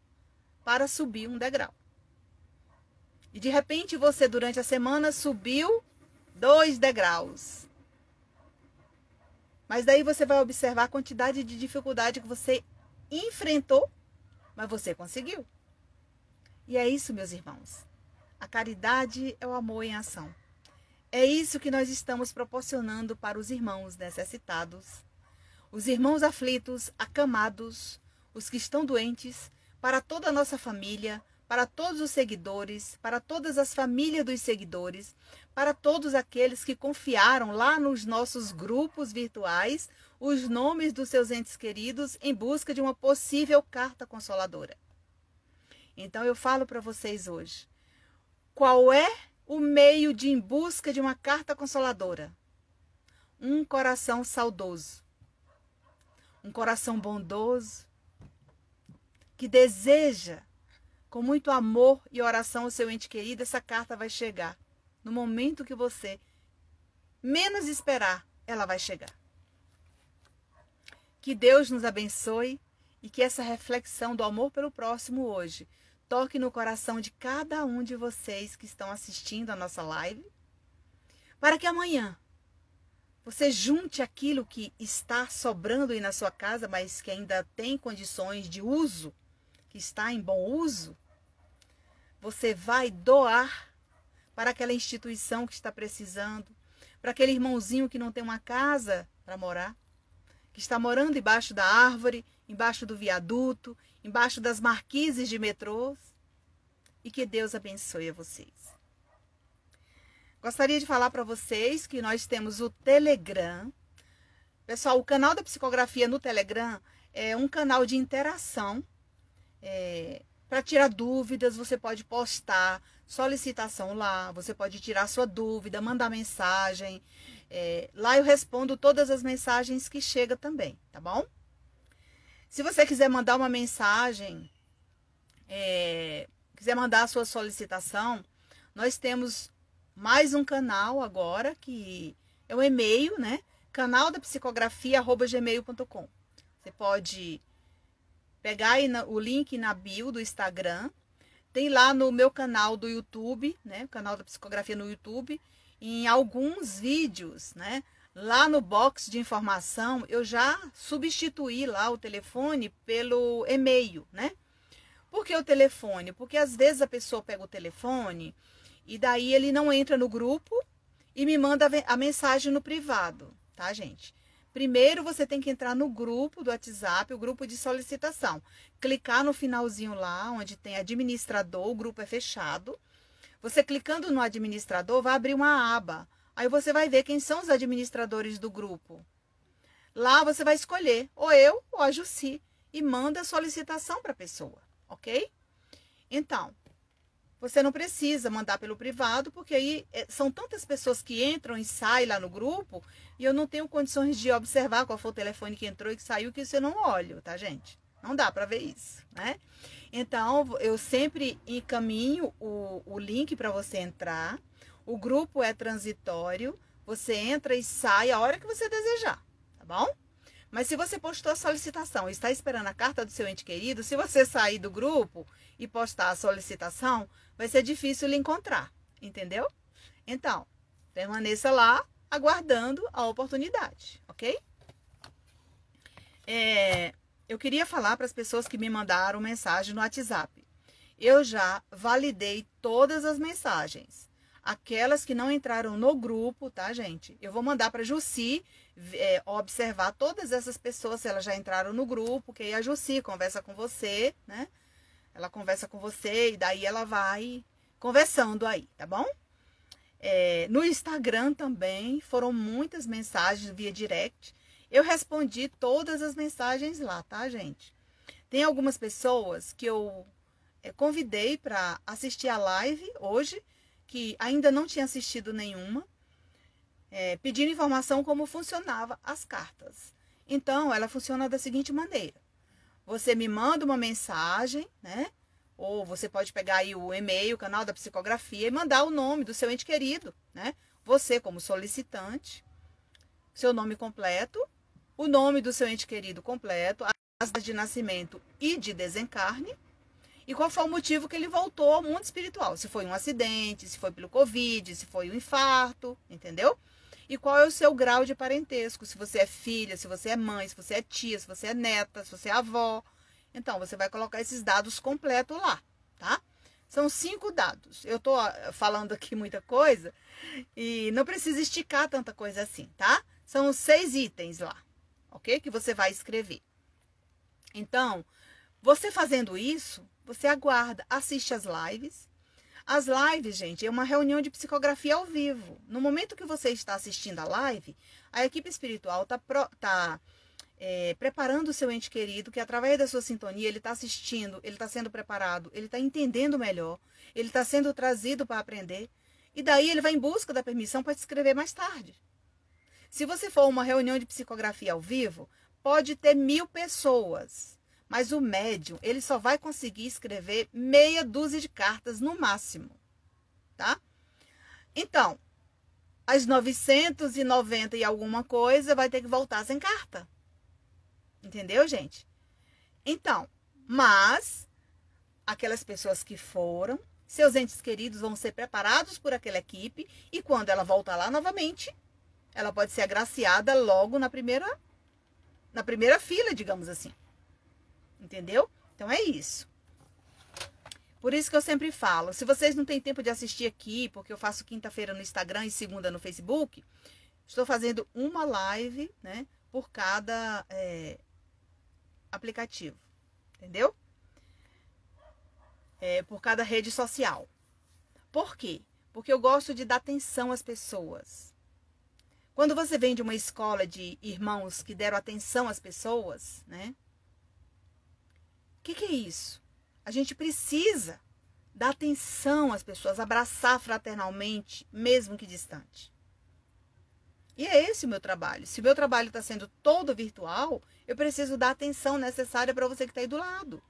para subir um degrau. E de repente você, durante a semana, subiu 2 degraus. Mas daí você vai observar a quantidade de dificuldade que você enfrentou, mas você conseguiu. E é isso, meus irmãos. A caridade é o amor em ação. É isso que nós estamos proporcionando para os irmãos necessitados, os irmãos aflitos, acamados, os que estão doentes, para toda a nossa família, para todos os seguidores, para todas as famílias dos seguidores, para todos aqueles que confiaram lá nos nossos grupos virtuais os nomes dos seus entes queridos em busca de uma possível carta consoladora. Então eu falo para vocês hoje, qual é o meio de em busca de uma carta consoladora? Um coração saudoso, um coração bondoso, que deseja com muito amor e oração ao seu ente querido. Essa carta vai chegar. No momento que você menos esperar, ela vai chegar. Que Deus nos abençoe e que essa reflexão do amor pelo próximo hoje toque no coração de cada um de vocês que estão assistindo a nossa live, para que amanhã você junte aquilo que está sobrando aí na sua casa, mas que ainda tem condições de uso, que está em bom uso. Você vai doar para aquela instituição que está precisando, para aquele irmãozinho que não tem uma casa para morar, que está morando embaixo da árvore, embaixo do viaduto, embaixo das marquises de metrôs. E que Deus abençoe a vocês. Gostaria de falar para vocês que nós temos o Telegram. Pessoal, o canal da psicografia no Telegram é um canal de interação. Para tirar dúvidas, você pode postar solicitação lá, você pode tirar sua dúvida, mandar mensagem. Lá eu respondo todas as mensagens que chegam também, tá bom? Se você quiser mandar uma mensagem, quiser mandar a sua solicitação, nós temos mais um canal agora, que é um e-mail, né? canaldapsicografia@gmail.com. Você pode pegar aí o link na bio do Instagram, tem lá no meu canal do YouTube, né? O canal da psicografia no YouTube, em alguns vídeos, né? Lá no box de informação, eu já substituí lá o telefone pelo e-mail, né? Por que o telefone? Porque às vezes a pessoa pega o telefone e daí ele não entra no grupo e me manda a mensagem no privado, tá, gente? Primeiro você tem que entrar no grupo do WhatsApp, o grupo de solicitação. Clicar no finalzinho lá, onde tem administrador, o grupo é fechado. Você clicando no administrador, vai abrir uma aba. Aí você vai ver quem são os administradores do grupo. Lá você vai escolher ou eu ou a Jussi e manda a solicitação para a pessoa, ok? Então, você não precisa mandar pelo privado, porque aí são tantas pessoas que entram e saem lá no grupo e eu não tenho condições de observar qual foi o telefone que entrou e que saiu, que isso eu não olho, tá, gente? Não dá para ver isso, né? Então, eu sempre encaminho o link para você entrar. O grupo é transitório, você entra e sai a hora que você desejar, tá bom? Mas se você postou a solicitação e está esperando a carta do seu ente querido, se você sair do grupo e postar a solicitação, vai ser difícil lhe encontrar, entendeu? Então, permaneça lá aguardando a oportunidade, ok? Eu queria falar para as pessoas que me mandaram mensagem no WhatsApp. Eu já validei todas as mensagens. Aquelas que não entraram no grupo, tá, gente? Eu vou mandar para a Jussi observar todas essas pessoas, se elas já entraram no grupo, que aí a Jussi conversa com você, né? Ela conversa com você e daí ela vai conversando aí, tá bom? No Instagram também foram muitas mensagens via direct. Eu respondi todas as mensagens lá, tá, gente? Tem algumas pessoas que eu convidei para assistir a live hoje, que ainda não tinha assistido nenhuma, pedindo informação como funcionava as cartas. Então, ela funciona da seguinte maneira. Você me manda uma mensagem, né? Ou você pode pegar aí o e-mail, o canal da psicografia, e mandar o nome do seu ente querido, né? Você como solicitante, seu nome completo, o nome do seu ente querido completo, a data de nascimento e de desencarne, e qual foi o motivo que ele voltou ao mundo espiritual. Se foi um acidente, se foi pelo Covid, se foi um infarto, entendeu? E qual é o seu grau de parentesco, se você é filha, se você é mãe, se você é tia, se você é neta, se você é avó. Então, você vai colocar esses dados completos lá, tá? São 5 dados. Eu tô falando aqui muita coisa e não precisa esticar tanta coisa assim, tá? São 6 itens lá, ok? Que você vai escrever. Então, você fazendo isso, você aguarda, assiste as lives. As lives, gente, é uma reunião de psicografia ao vivo. No momento que você está assistindo a live, a equipe espiritual está preparando o seu ente querido, que através da sua sintonia, ele está assistindo, ele está sendo preparado, ele está entendendo melhor, ele está sendo trazido para aprender. E daí ele vai em busca da permissão para te escrever mais tarde. Se você for uma reunião de psicografia ao vivo, pode ter 1000 pessoas. Mas o médium, ele só vai conseguir escrever meia dúzia de cartas no máximo, tá? Então, as 990 e alguma coisa vai ter que voltar sem carta. Entendeu, gente? Então, mas aquelas pessoas que foram, seus entes queridos vão ser preparados por aquela equipe e quando ela voltar lá novamente, ela pode ser agraciada logo na primeira fila, digamos assim. Entendeu? Então é isso. Por isso que eu sempre falo, se vocês não têm tempo de assistir aqui, porque eu faço quinta-feira no Instagram e segunda no Facebook, estou fazendo uma live, né, por cada aplicativo, entendeu? Por cada rede social. Por quê? Porque eu gosto de dar atenção às pessoas. Quando você vem de uma escola de irmãos que deram atenção às pessoas, né? O que é isso? A gente precisa dar atenção às pessoas, abraçar fraternalmente, mesmo que distante. E é esse o meu trabalho. Se o meu trabalho está sendo todo virtual, eu preciso dar a atenção necessária para você que está aí do lado.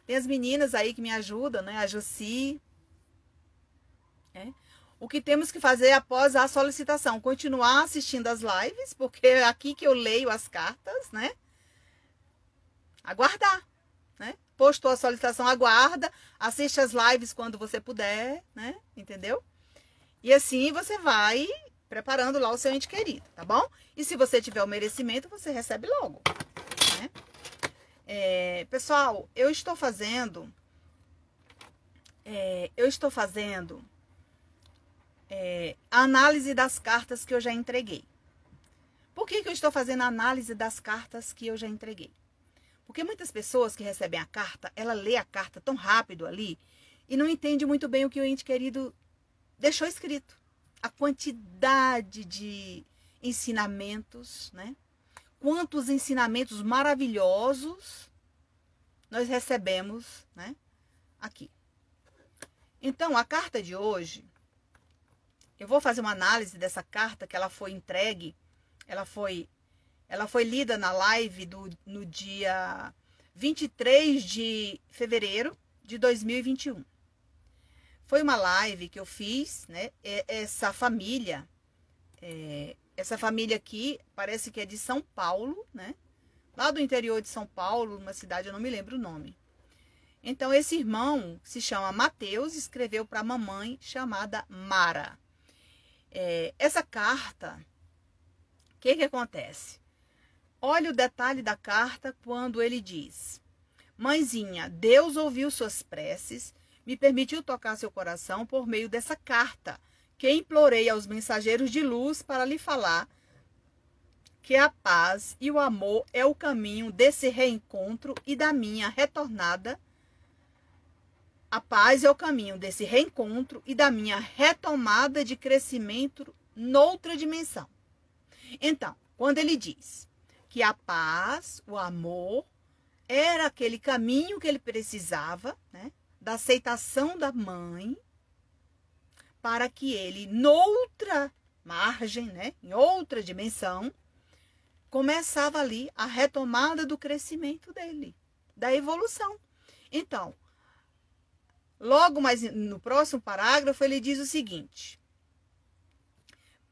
Tem as meninas aí que me ajudam, né? A Jussi. O que temos que fazer após a solicitação? Continuar assistindo as lives, porque é aqui que eu leio as cartas, né? Aguardar. Né? Postou a solicitação, aguarda, assiste as lives quando você puder, né? Entendeu? E assim você vai preparando lá o seu ente querido, tá bom? E se você tiver o merecimento, você recebe logo, né? Pessoal, eu estou fazendo a análise das cartas que eu já entreguei. Por que eu estou fazendo a análise das cartas que eu já entreguei? Porque muitas pessoas que recebem a carta, ela lê a carta tão rápido ali e não entende muito bem o que o ente querido deixou escrito. A quantidade de ensinamentos, né? Quantos ensinamentos maravilhosos nós recebemos, né? Aqui. Então, a carta de hoje, eu vou fazer uma análise dessa carta que ela foi entregue, ela foi lida na live no dia 23 de fevereiro de 2021. Foi uma live que eu fiz, né? Essa família, Essa família aqui parece que é de São Paulo, né? Lá do interior de São Paulo, numa cidade, eu não me lembro o nome. Então, esse irmão se chama Mateus, escreveu para a mamãe chamada Mara. Essa carta, o que acontece? Olha o detalhe da carta quando ele diz: Mãezinha, Deus ouviu suas preces, me permitiu tocar seu coração por meio dessa carta, que implorei aos mensageiros de luz para lhe falar que a paz e o amor é o caminho desse reencontro e da minha retornada. A paz é o caminho desse reencontro e da minha retomada de crescimento noutra dimensão. Então, quando ele diz que a paz, o amor, era aquele caminho que ele precisava, né, da aceitação da mãe, para que ele, noutra margem, né, em outra dimensão, começava ali a retomada do crescimento dele, da evolução. Então, logo mais no próximo parágrafo, ele diz o seguinte: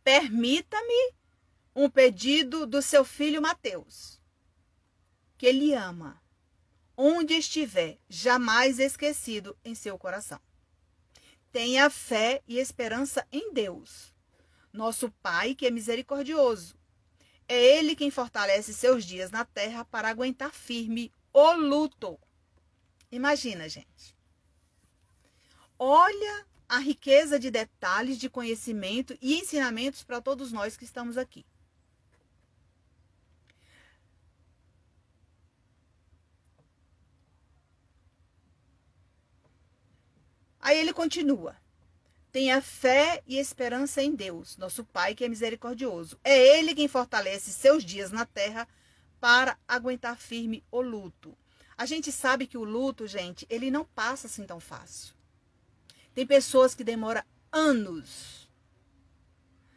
permita-me um pedido do seu filho Mateus, que ele ama, onde estiver, jamais esquecido em seu coração. Tenha fé e esperança em Deus, nosso Pai que é misericordioso. É Ele quem fortalece seus dias na terra para aguentar firme o luto. Imagina, gente. Olha a riqueza de detalhes, de conhecimento e ensinamentos para todos nós que estamos aqui. Aí ele continua: tenha fé e esperança em Deus, nosso Pai que é misericordioso. É Ele quem fortalece seus dias na terra para aguentar firme o luto. A gente sabe que o luto, gente, ele não passa assim tão fácil. Tem pessoas que demoram anos.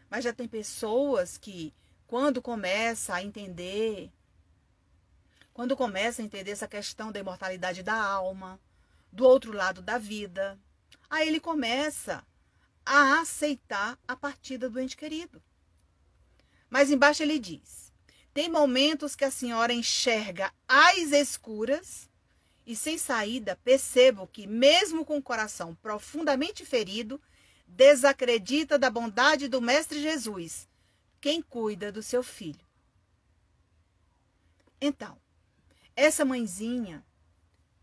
Mas já tem pessoas que, quando começa a entender essa questão da imortalidade da alma, do outro lado da vida, aí ele começa a aceitar a partida do ente querido. Mas embaixo ele diz: tem momentos que a senhora enxerga às escuras e sem saída percebo que, mesmo com o coração profundamente ferido, desacredita da bondade do Mestre Jesus, quem cuida do seu filho. Então, essa mãezinha,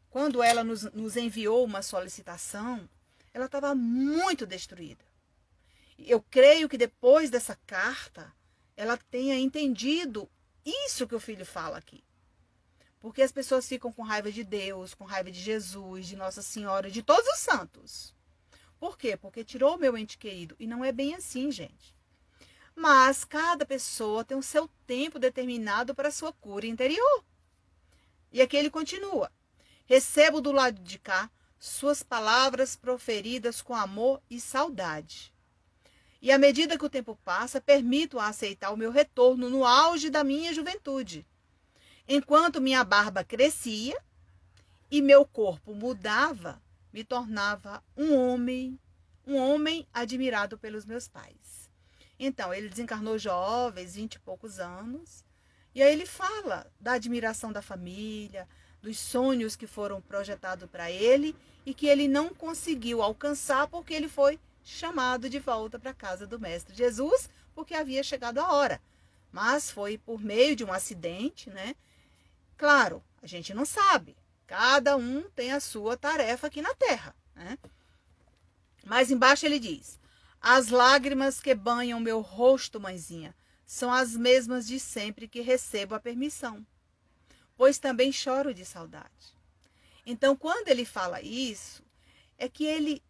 quando ela nos enviou uma solicitação, ela estava muito destruída. Eu creio que depois dessa carta, ela tenha entendido isso que o filho fala aqui. Porque as pessoas ficam com raiva de Deus, com raiva de Jesus, de Nossa Senhora, de todos os santos. Por quê? Porque tirou o meu ente querido. E não é bem assim, gente. Mas cada pessoa tem o seu tempo determinado para a sua cura interior. E aqui ele continua: recebo do lado de cá suas palavras proferidas com amor e saudade. E à medida que o tempo passa, permito-a aceitar o meu retorno no auge da minha juventude. Enquanto minha barba crescia e meu corpo mudava, me tornava um homem admirado pelos meus pais. Então, ele desencarnou jovem, 20 e poucos anos, e aí ele fala da admiração da família, dos sonhos que foram projetados para ele e que ele não conseguiu alcançar porque ele foi chamado de volta para a casa do Mestre Jesus, porque havia chegado a hora. Mas foi por meio de um acidente, né? Claro, a gente não sabe. Cada um tem a sua tarefa aqui na Terra, né? Mas embaixo ele diz: as lágrimas que banham meu rosto, mãezinha, são as mesmas de sempre que recebo a permissão, pois também choro de saudade. Então, quando ele fala isso, é que ele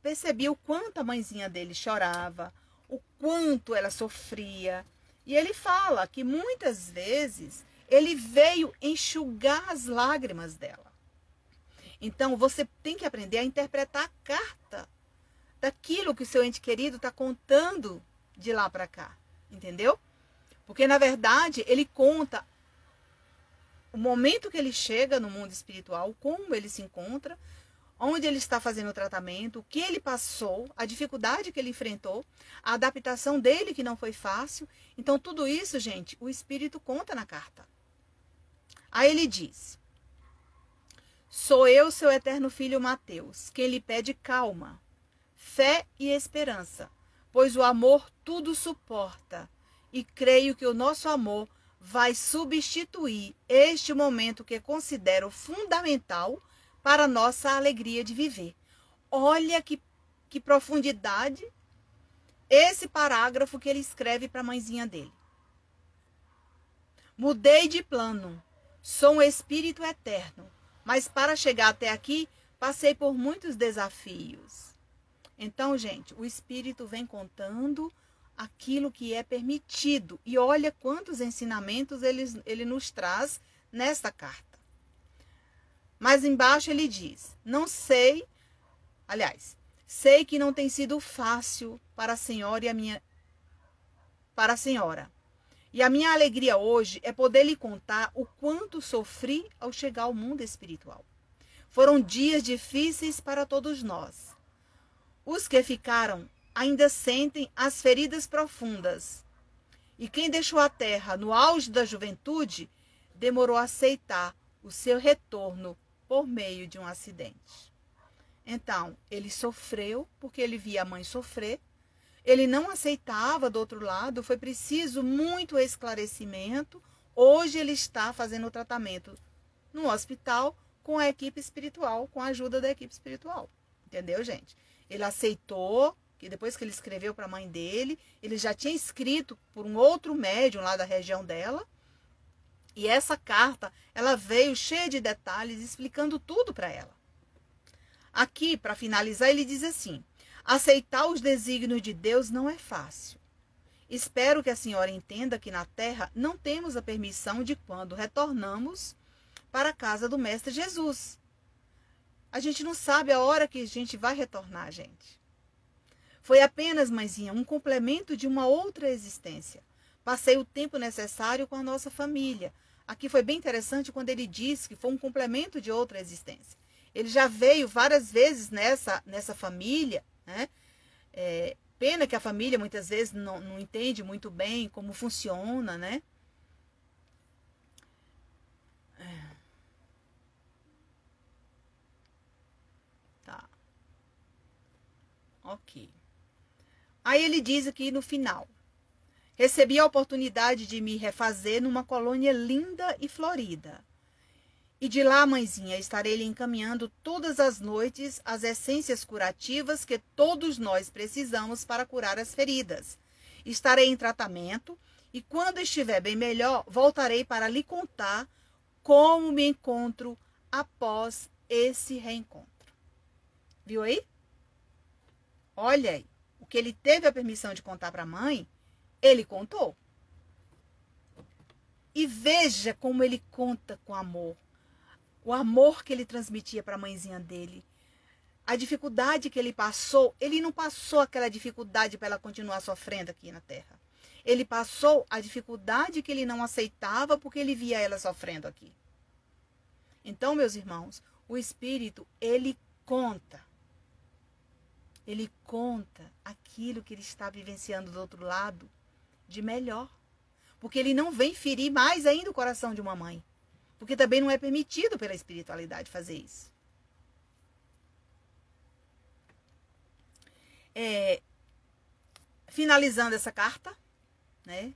percebia o quanto a mãezinha dele chorava, o quanto ela sofria. E ele fala que muitas vezes ele veio enxugar as lágrimas dela. Então, você tem que aprender a interpretar a carta daquilo que o seu ente querido está contando de lá para cá. Entendeu? Porque, na verdade, ele conta o momento que ele chega no mundo espiritual, como ele se encontra, onde ele está fazendo o tratamento, o que ele passou, a dificuldade que ele enfrentou, a adaptação dele que não foi fácil. Então, tudo isso, gente, o Espírito conta na carta. Aí ele diz: sou eu, seu eterno filho Mateus, quem lhe pede calma, fé e esperança, pois o amor tudo suporta, e creio que o nosso amor vai substituir este momento que considero fundamental para a nossa alegria de viver. Olha que profundidade esse parágrafo que ele escreve para a mãezinha dele. Mudei de plano, sou um espírito eterno, mas para chegar até aqui, passei por muitos desafios. Então, gente, o Espírito vem contando aquilo que é permitido. E olha quantos ensinamentos ele nos traz nesta carta. Mas embaixo ele diz: não sei, aliás, sei que não tem sido fácil para a senhora para a senhora. E a minha alegria hoje é poder lhe contar o quanto sofri ao chegar ao mundo espiritual. Foram dias difíceis para todos nós. Os que ficaram ainda sentem as feridas profundas. E quem deixou a terra no auge da juventude demorou a aceitar o seu retorno por meio de um acidente. Então, ele sofreu porque ele via a mãe sofrer. Ele não aceitava do outro lado, foi preciso muito esclarecimento. Hoje ele está fazendo o tratamento no hospital com a equipe espiritual, com a ajuda da equipe espiritual. Entendeu, gente? Ele aceitou, que depois que ele escreveu para a mãe dele, ele já tinha escrito por um outro médium lá da região dela. E essa carta, ela veio cheia de detalhes, explicando tudo para ela. Aqui, para finalizar, ele diz assim: aceitar os desígnios de Deus não é fácil. Espero que a senhora entenda que na Terra não temos a permissão de quando retornamos para a casa do Mestre Jesus. A gente não sabe a hora que a gente vai retornar, gente. Foi apenas, mãezinha, um complemento de uma outra existência. Passei o tempo necessário com a nossa família. Aqui foi bem interessante quando ele disse que foi um complemento de outra existência. Ele já veio várias vezes nessa família, né? Pena que a família muitas vezes não entende muito bem como funciona, né? Tá. Ok. Aí ele diz aqui no final: recebi a oportunidade de me refazer numa colônia linda e florida. E de lá, mãezinha, estarei lhe encaminhando todas as noites as essências curativas que todos nós precisamos para curar as feridas. Estarei em tratamento e quando estiver bem melhor, voltarei para lhe contar como me encontro após esse reencontro. Viu aí? Olha aí, o que ele teve a permissão de contar para a mãe, ele contou. E veja como ele conta com amor. O amor que ele transmitia para a mãezinha dele. A dificuldade que ele passou, ele não passou aquela dificuldade para ela continuar sofrendo aqui na Terra. Ele passou a dificuldade que ele não aceitava porque ele via ela sofrendo aqui. Então, meus irmãos, o Espírito, ele conta. Ele conta aquilo que ele está vivenciando do outro lado de melhor. Porque ele não vem ferir mais ainda o coração de uma mãe. Porque também não é permitido pela espiritualidade fazer isso. Finalizando essa carta, né?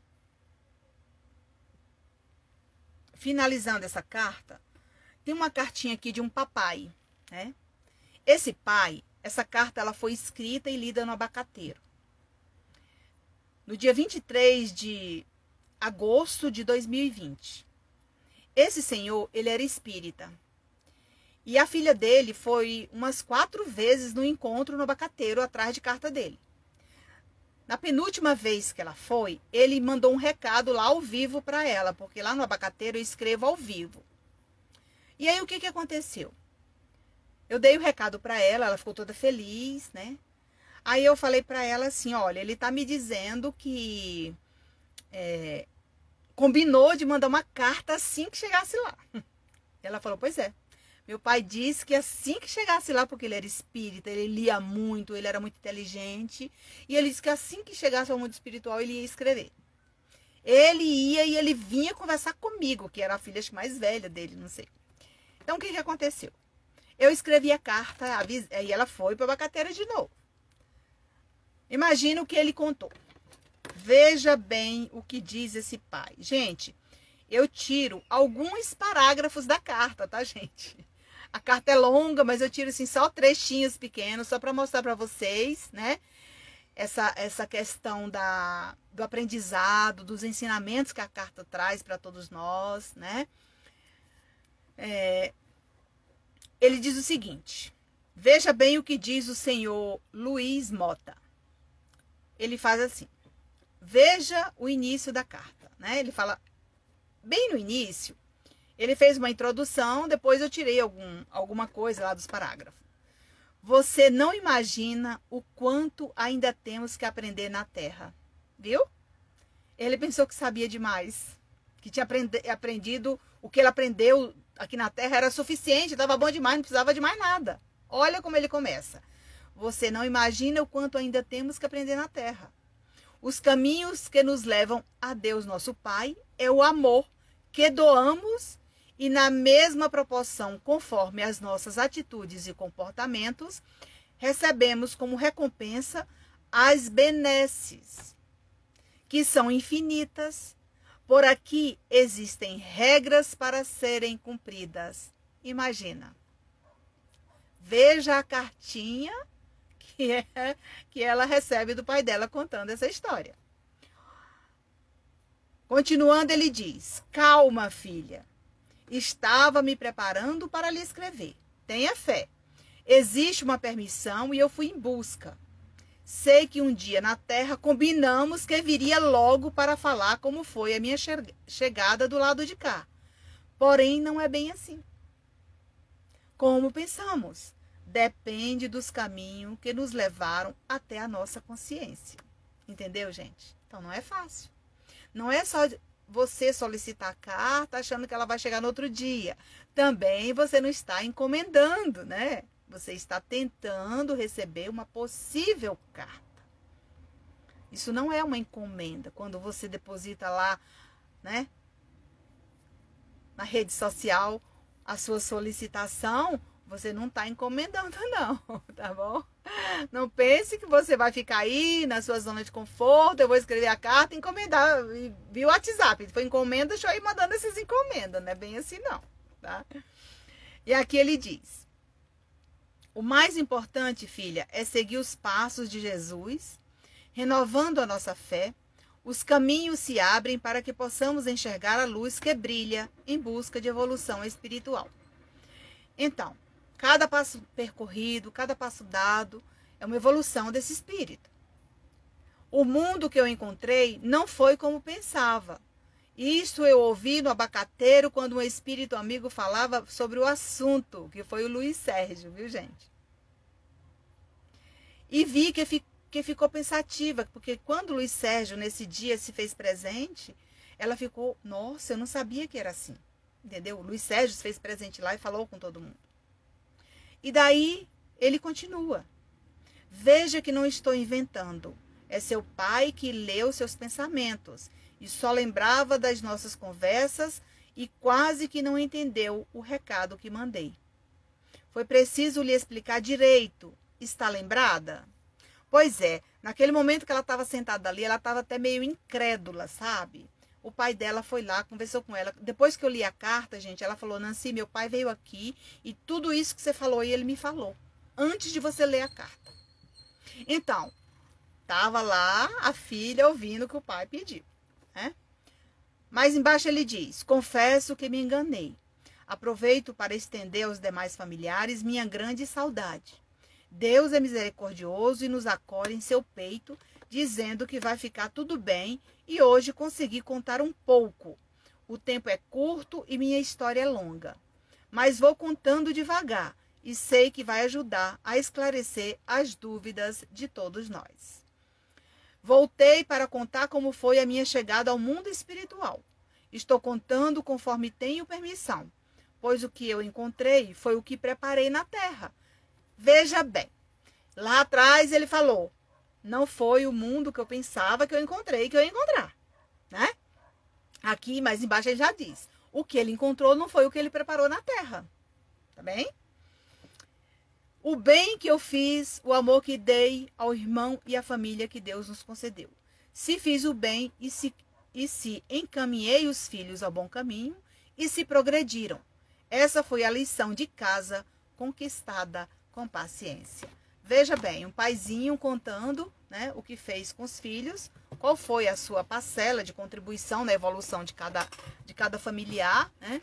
Finalizando essa carta, tem uma cartinha aqui de um papai, né? Esse pai, essa carta ela foi escrita e lida no abacateiro. No dia 23 de agosto de 2020. Esse senhor, ele era espírita. E a filha dele foi umas 4 vezes no encontro no abacateiro, atrás de carta dele. Na penúltima vez que ela foi, ele mandou um recado lá ao vivo para ela, porque lá no abacateiro eu escrevo ao vivo. E aí o que aconteceu? Eu dei o recado para ela, ela ficou toda feliz, né? Aí eu falei para ela assim: olha, ele tá me dizendo que combinou de mandar uma carta assim que chegasse lá. Ela falou: pois é. Meu pai disse que assim que chegasse lá, porque ele era espírita, ele lia muito, ele era muito inteligente, e ele disse que assim que chegasse ao mundo espiritual, ele ia escrever. Ele ia e ele vinha conversar comigo, que era a filha mais velha dele, não sei. Então, o que aconteceu? Eu escrevi a carta, aí ela foi para a abacateira de novo. Imagina o que ele contou. Veja bem o que diz esse pai. Gente, eu tiro alguns parágrafos da carta, tá, gente? A carta é longa, mas eu tiro assim só trechinhos pequenos, só para mostrar para vocês, né? Essa questão do aprendizado, dos ensinamentos que a carta traz para todos nós, né? Ele diz o seguinte: veja bem o que diz o senhor Luiz Mota. Ele faz assim, veja o início da carta, né? Ele fala, bem no início, ele fez uma introdução, depois eu tirei alguma coisa lá dos parágrafos. Você não imagina o quanto ainda temos que aprender na Terra, viu? Ele pensou que sabia demais, que tinha aprendido, o que ele aprendeu aqui na Terra era suficiente, estava bom demais, não precisava de mais nada. Olha como ele começa. Você não imagina o quanto ainda temos que aprender na Terra. Os caminhos que nos levam a Deus, nosso Pai, é o amor que doamos e na mesma proporção, conforme as nossas atitudes e comportamentos, recebemos como recompensa as benesses, que são infinitas. Por aqui existem regras para serem cumpridas. Imagina. Veja a cartinha que ela recebe do pai dela contando essa história. Continuando, ele diz: calma, filha. Estava me preparando para lhe escrever. Tenha fé. Existe uma permissão e eu fui em busca. Sei que um dia na Terra combinamos que viria logo para falar como foi a minha chegada do lado de cá. Porém, não é bem assim. Como pensamos? Depende dos caminhos que nos levaram até a nossa consciência. Entendeu, gente? Então, não é fácil. Não é só você solicitar a carta achando que ela vai chegar no outro dia. Também você não está encomendando, né? Você está tentando receber uma possível carta. Isso não é uma encomenda. Quando você deposita lá, né, na rede social, a sua solicitação, você não está encomendando, não, tá bom? Não pense que você vai ficar aí na sua zona de conforto, eu vou escrever a carta e encomendar via WhatsApp. Foi encomenda, deixa eu ir mandando essas encomendas, não é bem assim não, tá? E aqui ele diz: o mais importante, filha, é seguir os passos de Jesus, renovando a nossa fé. Os caminhos se abrem para que possamos enxergar a luz que brilha em busca de evolução espiritual. Então, cada passo percorrido, cada passo dado, é uma evolução desse espírito. O mundo que eu encontrei não foi como pensava. Isso eu ouvi no abacateiro quando um espírito amigo falava sobre o assunto, que foi o Luiz Sérgio, viu, gente? E vi que ficou pensativa, porque quando o Luiz Sérgio, nesse dia, se fez presente, ela ficou, nossa, eu não sabia que era assim, entendeu? O Luiz Sérgio se fez presente lá e falou com todo mundo. E daí, ele continua. Veja que não estou inventando. É seu pai que leu seus pensamentos e só lembrava das nossas conversas e quase que não entendeu o recado que mandei. Foi preciso lhe explicar direito. Está lembrada? Pois é, naquele momento que ela estava sentada ali, ela estava até meio incrédula, sabe? O pai dela foi lá, conversou com ela. Depois que eu li a carta, gente, ela falou: Nancy, meu pai veio aqui e tudo isso que você falou aí, ele me falou. Antes de você ler a carta. Então, estava lá a filha ouvindo o que o pai pediu, né? Mas embaixo ele diz: confesso que me enganei. Aproveito para estender aos demais familiares minha grande saudade. Deus é misericordioso e nos acolhe em seu peito, dizendo que vai ficar tudo bem, e hoje consegui contar um pouco. O tempo é curto e minha história é longa. Mas vou contando devagar e sei que vai ajudar a esclarecer as dúvidas de todos nós. Voltei para contar como foi a minha chegada ao mundo espiritual. Estou contando conforme tenho permissão, pois o que eu encontrei foi o que preparei na terra. Veja bem, lá atrás ele falou, não foi o mundo que eu pensava que eu encontrei, que eu ia encontrar, né? Aqui, mais embaixo, ele já diz, o que ele encontrou não foi o que ele preparou na terra, tá bem? O bem que eu fiz, o amor que dei ao irmão e à família que Deus nos concedeu. Se fiz o bem e se encaminhei os filhos ao bom caminho e se progrediram. Essa foi a lição de casa conquistada com paciência. Veja bem, um paizinho contando, né, o que fez com os filhos, qual foi a sua parcela de contribuição na evolução de cada familiar, né?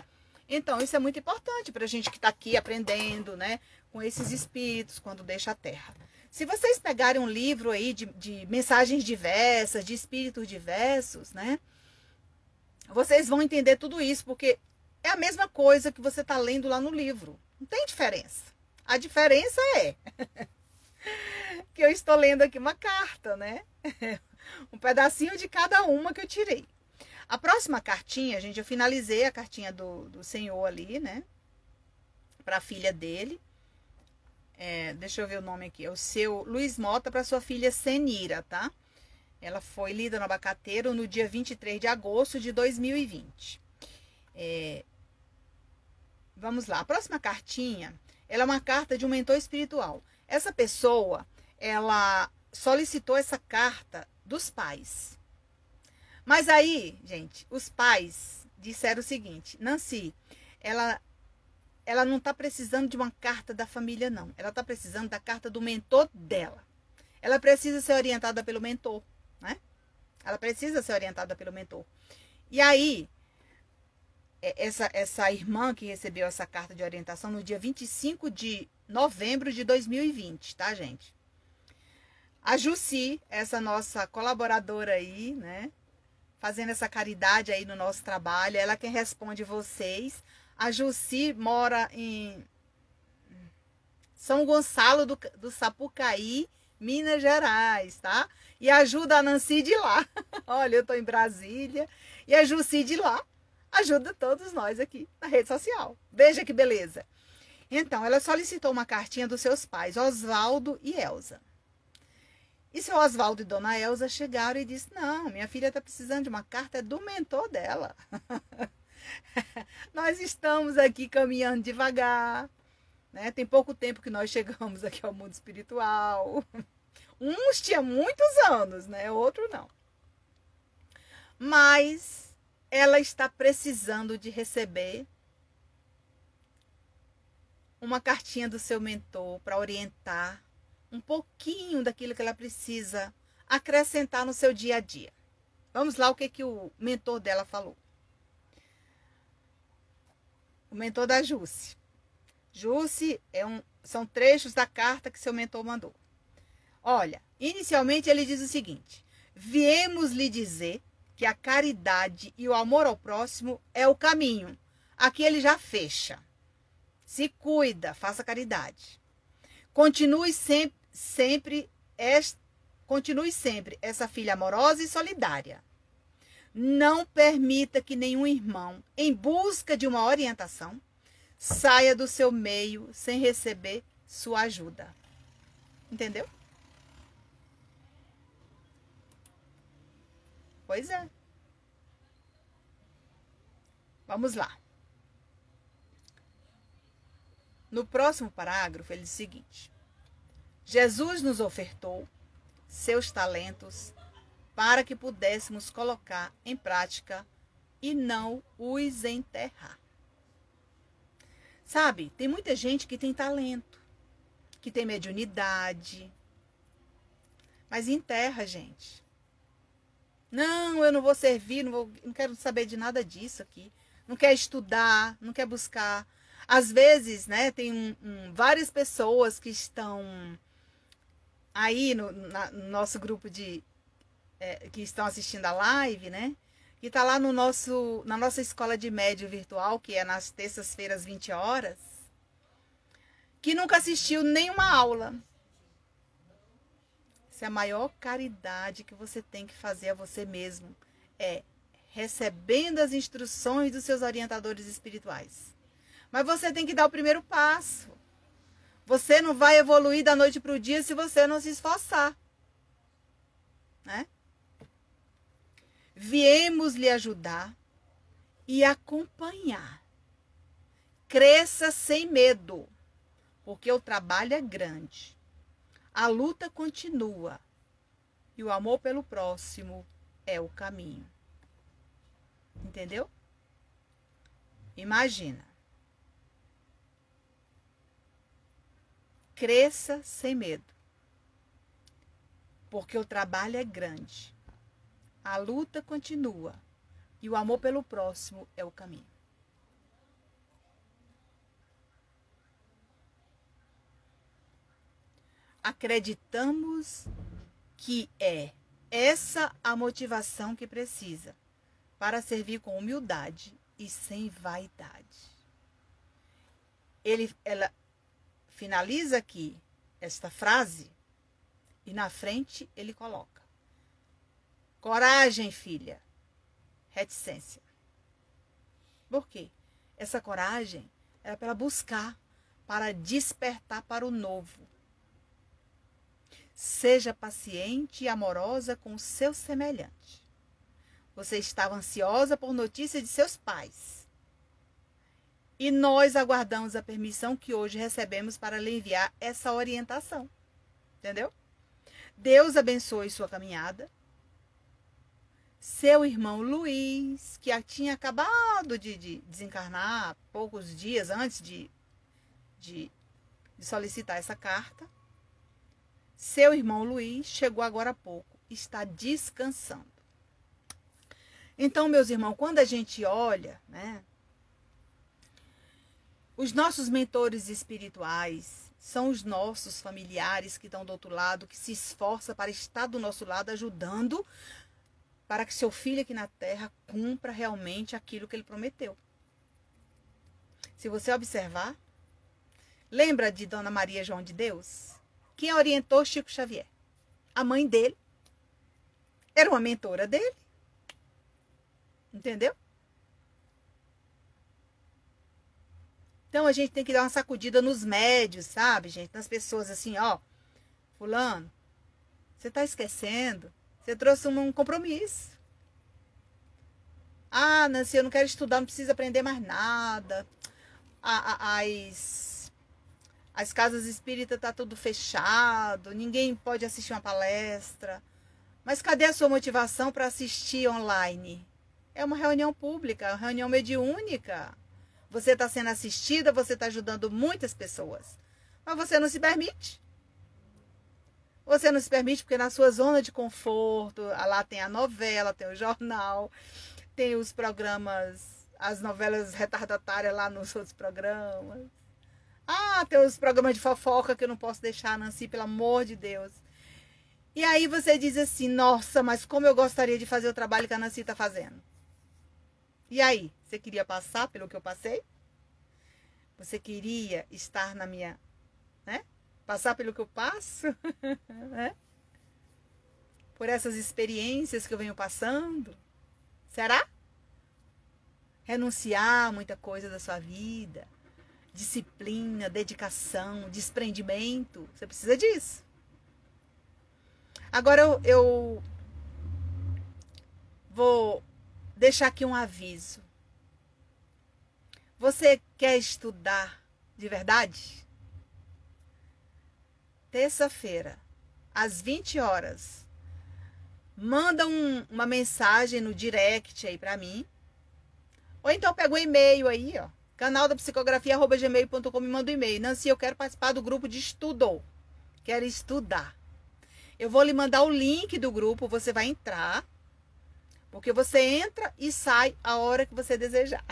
Então, isso é muito importante para a gente que está aqui aprendendo, né, com esses espíritos quando deixa a terra. Se vocês pegarem um livro aí de mensagens diversas, de espíritos diversos, né, vocês vão entender tudo isso, porque é a mesma coisa que você está lendo lá no livro. Não tem diferença. A diferença é que eu estou lendo aqui uma carta, né? Um pedacinho de cada uma que eu tirei. A próxima cartinha, gente, eu finalizei a cartinha do senhor ali, né? Para a filha dele. Deixa eu ver o nome aqui. É o seu Luiz Mota para sua filha Senira, tá? Ela foi lida no Abacateiro no dia 23 de agosto de 2020. Vamos lá. A próxima cartinha, ela é uma carta de um mentor espiritual. Essa pessoa, ela solicitou essa carta dos pais. Mas aí, gente, os pais disseram o seguinte, Nancy, ela não está precisando de uma carta da família, não. Ela está precisando da carta do mentor dela. Ela precisa ser orientada pelo mentor, né? Ela precisa ser orientada pelo mentor. E aí, essa irmã que recebeu essa carta de orientação no dia 25 de novembro de 2020, tá, gente? A Jussi, essa nossa colaboradora aí, né? Fazendo essa caridade aí no nosso trabalho, ela quem responde vocês. A Jussi mora em São Gonçalo do Sapucaí, Minas Gerais, tá? E ajuda a Nancy de lá. Olha, eu tô em Brasília e a Jussi de lá ajuda todos nós aqui na rede social. Veja que beleza. Então, ela solicitou uma cartinha dos seus pais, Oswaldo e Elza. E seu Oswaldo e dona Elza chegaram e disse, não, minha filha está precisando de uma carta do mentor dela. Nós estamos aqui caminhando devagar, né? Tem pouco tempo que nós chegamos aqui ao mundo espiritual. Uns tinham muitos anos, né? Outro não. Mas ela está precisando de receber uma cartinha do seu mentor para orientar um pouquinho daquilo que ela precisa acrescentar no seu dia a dia. Vamos lá o que o mentor dela falou. O mentor da Jussi. Jussi são trechos da carta que seu mentor mandou. Olha, inicialmente ele diz o seguinte, viemos lhe dizer que a caridade e o amor ao próximo é o caminho. Aqui ele já fecha. Se cuida, faça caridade. Continue sempre essa filha amorosa e solidária. Não permita que nenhum irmão, em busca de uma orientação, saia do seu meio sem receber sua ajuda. Entendeu? Pois é. Vamos lá. No próximo parágrafo, ele diz o seguinte. Jesus nos ofertou seus talentos para que pudéssemos colocar em prática e não os enterrar. Sabe, tem muita gente que tem talento, que tem mediunidade, mas enterra, gente. Não, eu não vou servir, não quero saber de nada disso aqui. Não quer estudar, não quer buscar. Às vezes, né, tem várias pessoas que estão aí no nosso grupo que estão assistindo a live, né? Que está lá na nossa escola de médio virtual, que é nas terças-feiras, 20 horas, que nunca assistiu nenhuma aula. Essa é a maior caridade que você tem que fazer a você mesmo. É recebendo as instruções dos seus orientadores espirituais. Mas você tem que dar o primeiro passo. Você não vai evoluir da noite para o dia se você não se esforçar. Né? Viemos lhe ajudar e acompanhar. Cresça sem medo, porque o trabalho é grande. A luta continua e o amor pelo próximo é o caminho. Entendeu? Imagina. Cresça sem medo, porque o trabalho é grande. A luta continua e o amor pelo próximo é o caminho. Acreditamos que é essa a motivação que precisa para servir com humildade e sem vaidade. Ela finaliza aqui esta frase e na frente ele coloca: coragem, filha, reticência. Por quê? Essa coragem era para ela buscar, para despertar para o novo. Seja paciente e amorosa com o seu semelhante. Você estava ansiosa por notícia de seus pais. E nós aguardamos a permissão que hoje recebemos para lhe enviar essa orientação. Entendeu? Deus abençoe sua caminhada. Seu irmão Luiz, que tinha acabado de desencarnar poucos dias antes de solicitar essa carta. Seu irmão Luiz chegou agora há pouco, está descansando. Então, meus irmãos, quando a gente olha, né, os nossos mentores espirituais são os nossos familiares que estão do outro lado, que se esforçam para estar do nosso lado, ajudando para que seu filho aqui na Terra cumpra realmente aquilo que ele prometeu. Se você observar, lembra de Dona Maria João de Deus? Quem orientou Chico Xavier? A mãe dele. Era uma mentora dele. Entendeu? Então a gente tem que dar uma sacudida nos médios, sabe, gente? Nas pessoas assim, ó. Fulano, você tá esquecendo. Você trouxe um compromisso. Ah, Nancy, eu não quero estudar, não preciso aprender mais nada. As casas espíritas tá tudo fechado, ninguém pode assistir uma palestra. Mas cadê a sua motivação para assistir online? É uma reunião pública, uma reunião mediúnica. Você está sendo assistida, você está ajudando muitas pessoas. Mas você não se permite. Você não se permite porque na sua zona de conforto, lá tem a novela, tem o jornal, tem os programas, as novelas retardatárias lá nos outros programas. Ah, tem os programas de fofoca que eu não posso deixar, Nancy, pelo amor de Deus. E aí você diz assim, nossa, mas como eu gostaria de fazer o trabalho que a Nancy está fazendo. E aí, você queria passar pelo que eu passei? Você queria estar na minha, né? Passar pelo que eu passo? Né? Por essas experiências que eu venho passando? Será? Renunciar muita coisa da sua vida. Disciplina, dedicação, desprendimento. Você precisa disso. Agora eu vou deixar aqui um aviso. Você quer estudar de verdade? Terça-feira, às 20 horas, manda uma mensagem no direct aí pra mim. Ou então pega um e-mail aí, ó. Canal da psicografia@gmail.com, me manda um e-mail. Nancy, eu quero participar do grupo de estudo. Quero estudar. Eu vou lhe mandar o link do grupo, você vai entrar. Porque você entra e sai a hora que você desejar.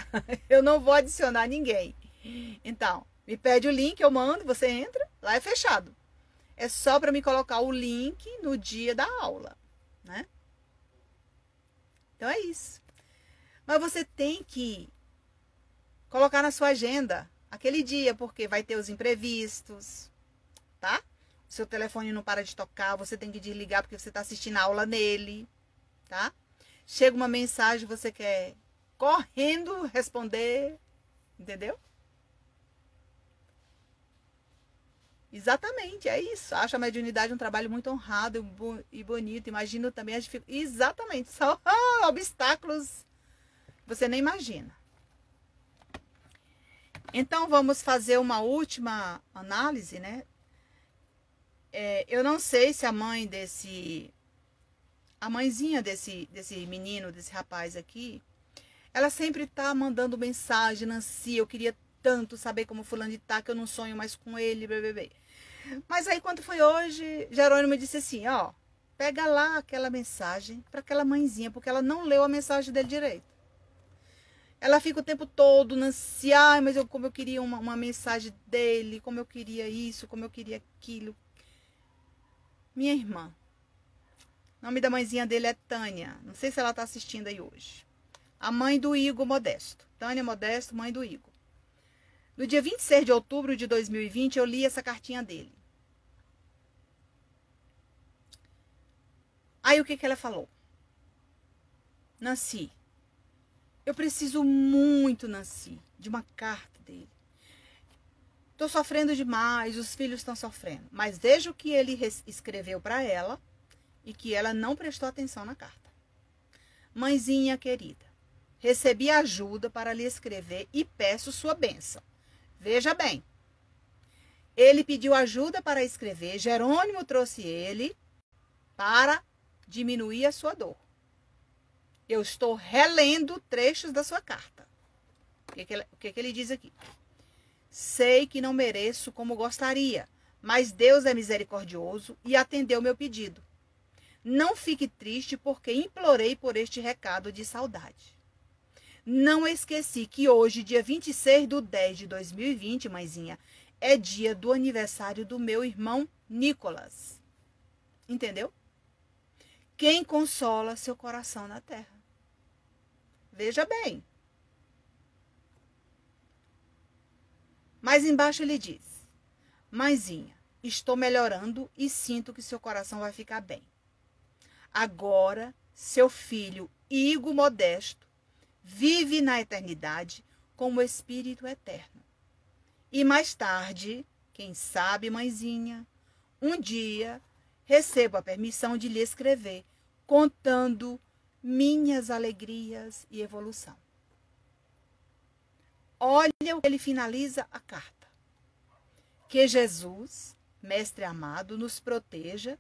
Eu não vou adicionar ninguém. Então, me pede o link, eu mando, você entra, lá é fechado. É só para me colocar o link no dia da aula, né? Então é isso. Mas você tem que colocar na sua agenda aquele dia, porque vai ter os imprevistos, tá? O seu telefone não para de tocar, você tem que desligar porque você está assistindo a aula nele, tá? Chega uma mensagem, você quer correndo responder, entendeu? Exatamente, é isso. Acho a mediunidade um trabalho muito honrado e bonito. Imagino também as dificuldades. Exatamente, só obstáculos você nem imagina. Então, vamos fazer uma última análise, né? Eu não sei se a mãezinha desse menino, desse rapaz aqui, ela sempre tá mandando mensagem: Nancy, eu queria tanto saber como fulano tá, que eu não sonho mais com ele, bebê. Mas aí, quando foi hoje, Jerônimo disse assim, ó, pega lá aquela mensagem para aquela mãezinha, porque ela não leu a mensagem dele direito. Ela fica o tempo todo, Nancy, ai, mas como eu queria uma mensagem dele, como eu queria isso, como eu queria aquilo. Minha irmã, o nome da mãezinha dele é Tânia, não sei se ela tá assistindo aí hoje. A mãe do Igor Modesto, Tânia Modesto, mãe do Igor. No dia 26 de outubro de 2020, eu li essa cartinha dele. Aí o que ela falou? Nancy, eu preciso muito, Nancy, de uma carta dele. Tô sofrendo demais, os filhos estão sofrendo. Mas veja o que ele escreveu para ela e que ela não prestou atenção na carta. Mãezinha querida, recebi ajuda para lhe escrever e peço sua bênção. Veja bem, ele pediu ajuda para escrever, Jerônimo trouxe ele para diminuir a sua dor. Eu estou relendo trechos da sua carta. O que ele diz aqui? Sei que não mereço como gostaria, mas Deus é misericordioso e atendeu meu pedido. Não fique triste porque implorei por este recado de saudade. Não esqueci que hoje, dia 26/10/2020, mãezinha, é dia do aniversário do meu irmão Nicolas. Entendeu? Quem consola seu coração na terra. Veja bem. Mais embaixo ele diz: mãezinha, estou melhorando e sinto que seu coração vai ficar bem. Agora, seu filho Igor Modesto vive na eternidade como espírito eterno. E mais tarde, quem sabe, mãezinha, um dia recebo a permissão de lhe escrever, contando minhas alegrias e evolução. Olha o que ele finaliza a carta. Que Jesus, Mestre amado, nos proteja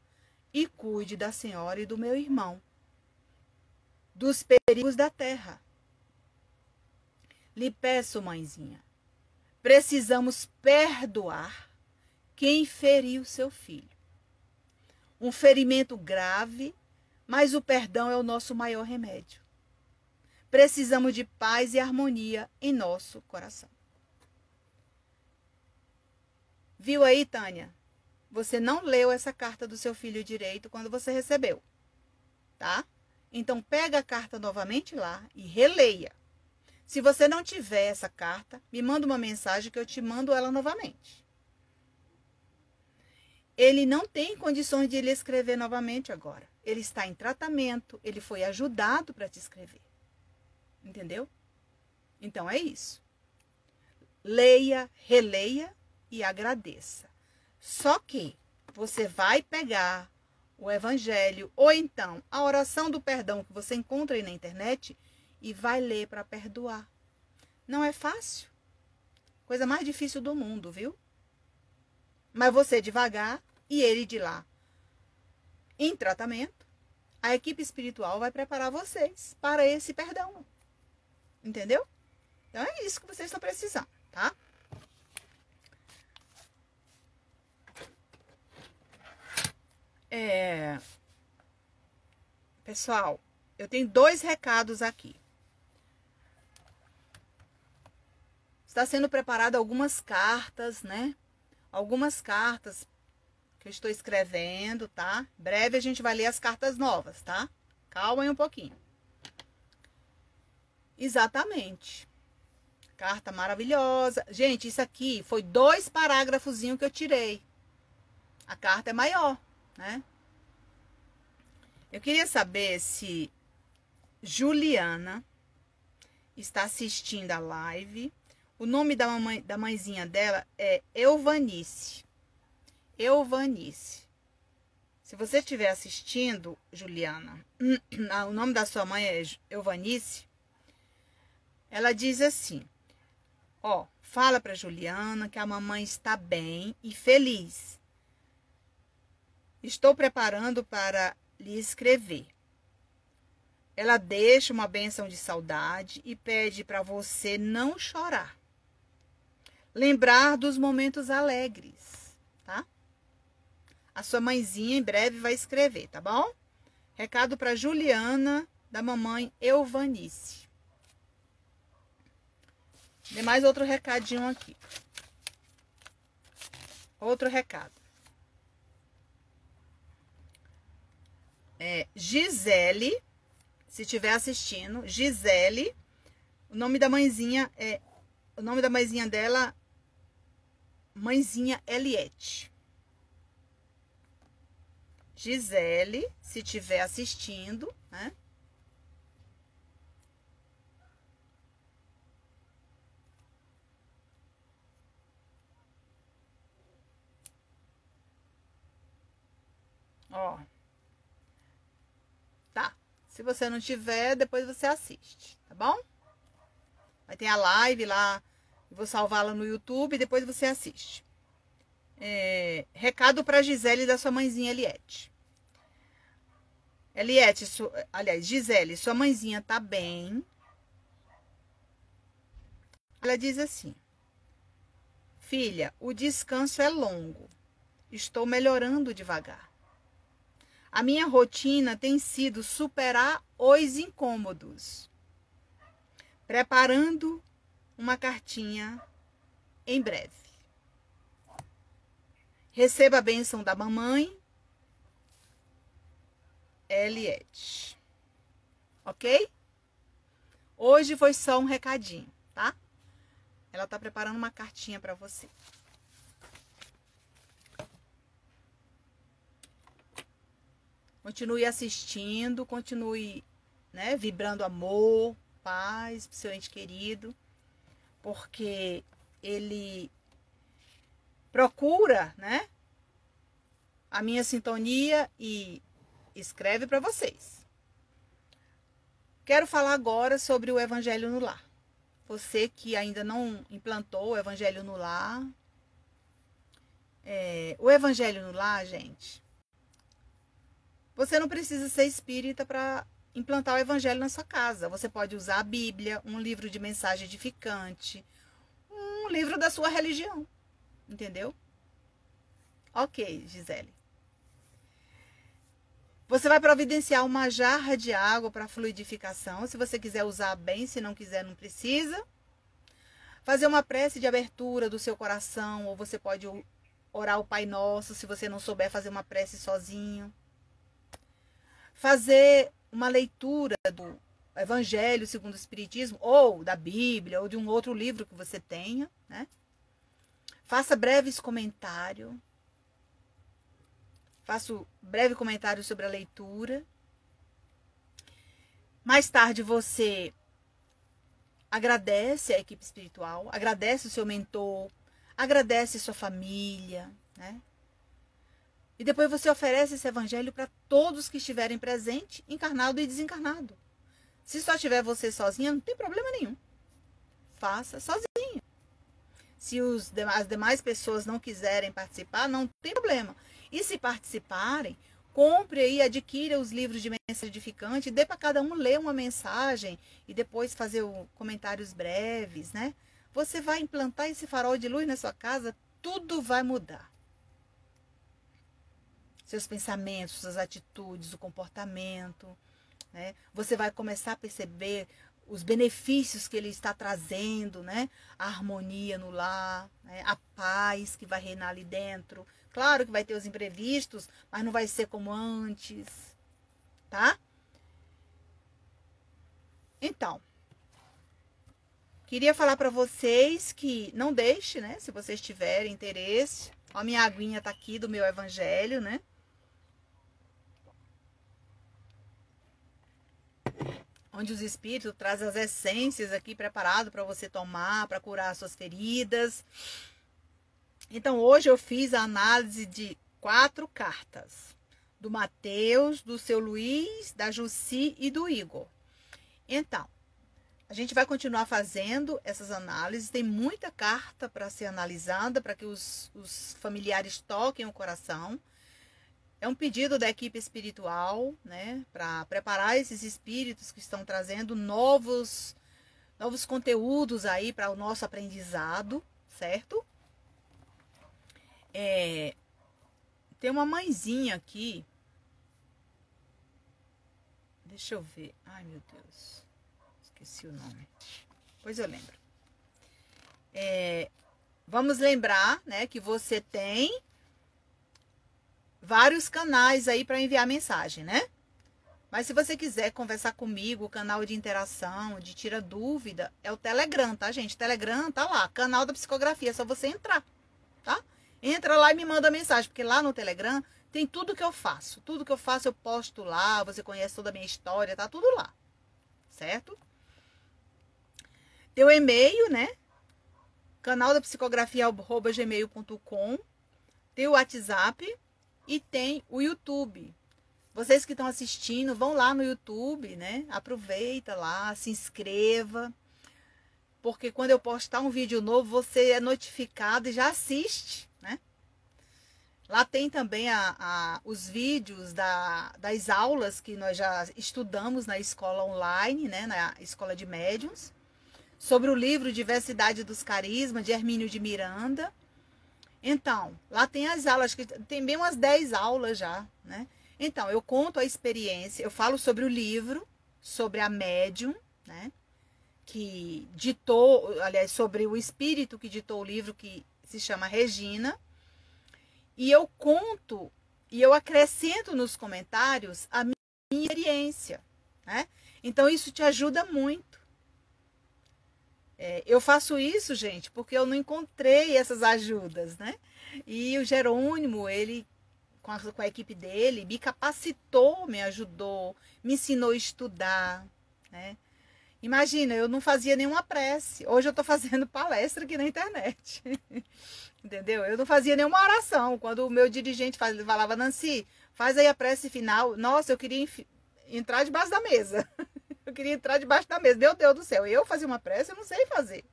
e cuide da senhora e do meu irmão, dos perigos da terra. Lhe peço, mãezinha, precisamos perdoar quem feriu seu filho. Um ferimento grave, mas o perdão é o nosso maior remédio. Precisamos de paz e harmonia em nosso coração. Viu aí, Tânia? Você não leu essa carta do seu filho direito quando você recebeu, tá? Então, pega a carta novamente lá e releia. Se você não tiver essa carta, me manda uma mensagem que eu te mando ela novamente. Ele não tem condições de lhe escrever novamente agora. Ele está em tratamento, ele foi ajudado para te escrever. Entendeu? Então é isso. Leia, releia e agradeça. Só que você vai pegar o evangelho ou então a oração do perdão que você encontra aí na internet e vai ler para perdoar. Não é fácil. Coisa mais difícil do mundo, viu? Mas você devagar e ele de lá em tratamento, a equipe espiritual vai preparar vocês para esse perdão. Entendeu? Então é isso que vocês estão precisando, tá? Pessoal, eu tenho 2 recados aqui. Está sendo preparada algumas cartas, né? Algumas cartas que eu estou escrevendo, tá? Breve a gente vai ler as cartas novas, tá? Calma aí um pouquinho. Exatamente. Carta maravilhosa. Gente, isso aqui foi 2 parágrafozinhos que eu tirei. A carta é maior, né? Eu queria saber se Juliana está assistindo a live. O nome da mãezinha dela é Euvanice. Euvanice. Se você estiver assistindo, Juliana, o nome da sua mãe é Euvanice, ela diz assim, ó, fala para Juliana que a mamãe está bem e feliz. Estou preparando para lhe escrever. Ela deixa uma bênção de saudade e pede para você não chorar. Lembrar dos momentos alegres, tá? A sua mãezinha em breve vai escrever, tá bom? Recado para Juliana, da mamãe Euvanice. Tem mais outro recadinho aqui. Outro recado. Gisele, se estiver assistindo, Gisele, o nome da mãezinha dela, mãezinha Eliette. Gisele, se estiver assistindo, né? Ó. Tá. Se você não tiver, depois você assiste, tá bom? Vai ter a live lá, eu vou salvá-la no YouTube e depois você assiste. Recado para Gisele da sua mãezinha Eliette. Eliette, aliás, Gisele, sua mãezinha tá bem. Ela diz assim: filha, o descanso é longo. Estou melhorando devagar. A minha rotina tem sido superar os incômodos. Preparando uma cartinha em breve. Receba a bênção da mamãe Eliette. Ok? Hoje foi só um recadinho, tá? Ela tá preparando uma cartinha para você. Continue assistindo, continue, né, vibrando amor, paz pro seu ente querido, porque ele procura, né, a minha sintonia e escreve para vocês. Quero falar agora sobre o Evangelho no Lar. Você que ainda não implantou o Evangelho no Lar. O Evangelho no Lar, gente, você não precisa ser espírita para implantar o Evangelho na sua casa. Você pode usar a Bíblia, um livro de mensagem edificante, um livro da sua religião. Entendeu? Ok, Gisele. Você vai providenciar uma jarra de água para fluidificação. Se você quiser usar bem, se não quiser, não precisa. Fazer uma prece de abertura do seu coração, ou você pode orar o Pai Nosso, se você não souber fazer uma prece sozinho. Fazer uma leitura do Evangelho segundo o Espiritismo, ou da Bíblia, ou de um outro livro que você tenha, né? Faça breves comentários. Faço breve comentário sobre a leitura. Mais tarde você agradece a equipe espiritual, agradece o seu mentor, agradece sua família, né? E depois você oferece esse evangelho para todos que estiverem presentes, encarnado e desencarnado. Se só tiver você sozinha, não tem problema nenhum. Faça sozinho. Se as demais pessoas não quiserem participar, não tem problema. E se participarem, compre e adquira os livros de mensagem edificante, dê para cada um ler uma mensagem e depois fazer comentários breves, né? Você vai implantar esse farol de luz na sua casa, tudo vai mudar. Seus pensamentos, suas atitudes, o comportamento, né? Você vai começar a perceber os benefícios que ele está trazendo, né? A harmonia no lar, né? A paz que vai reinar ali dentro. Claro que vai ter os imprevistos, mas não vai ser como antes, tá? Então, queria falar para vocês que não deixe, né? Se vocês tiverem interesse, a minha aguinha tá aqui do meu evangelho, né? Onde os espíritos trazem as essências aqui preparado para você tomar, para curar as suas feridas. Então, hoje eu fiz a análise de 4 cartas. Do Mateus, do seu Luiz, da Jussi e do Igor. Então, a gente vai continuar fazendo essas análises. Tem muita carta para ser analisada, para que os familiares toquem o coração. É um pedido da equipe espiritual, né? Para preparar esses espíritos que estão trazendo novos conteúdos aí para o nosso aprendizado, certo? Tem uma mãezinha aqui. Deixa eu ver. Ai, meu Deus. Esqueci o nome. Pois eu lembro. Vamos lembrar, né, que você tem vários canais aí para enviar mensagem, né? Mas se você quiser conversar comigo, o canal de interação, de tira dúvida, é o Telegram, tá, gente? Telegram tá lá, canal da psicografia, é só você entrar, tá? Entra lá e me manda mensagem, porque lá no Telegram tem tudo que eu faço. Tudo que eu faço eu posto lá, você conhece toda a minha história, tá tudo lá, certo? Tem o e-mail, né? Canal da psicografia@gmail.com. Tem o WhatsApp e tem o YouTube. Vocês que estão assistindo, vão lá no YouTube, né? Aproveita lá, se inscreva. Porque quando eu postar um vídeo novo, você é notificado e já assiste, né? Lá tem também os vídeos das aulas que nós já estudamos na escola online, né? Na escola de médiuns. Sobre o livro Diversidade dos Carismas, de Hermínio de Miranda. Então, lá tem as aulas, que tem bem umas 10 aulas já, né? Então, eu conto a experiência, eu falo sobre o livro, sobre a médium, né? Que ditou, aliás, sobre o espírito que ditou o livro, que se chama Regina. E eu conto, e eu acrescento nos comentários a minha experiência, né? Então, isso te ajuda muito. Eu faço isso, gente, porque eu não encontrei essas ajudas, né? E o Jerônimo, ele, com a equipe dele, me capacitou, me ajudou, me ensinou a estudar, né? Imagina, eu não fazia nenhuma prece. Hoje eu tô fazendo palestra aqui na internet. Entendeu? Eu não fazia nenhuma oração. Quando o meu dirigente falava, Nancy, faz aí a prece final. Nossa, eu queria entrar debaixo da mesa. Eu queria entrar debaixo da mesa. Meu Deus do céu, eu fazia uma prece, eu não sei fazer.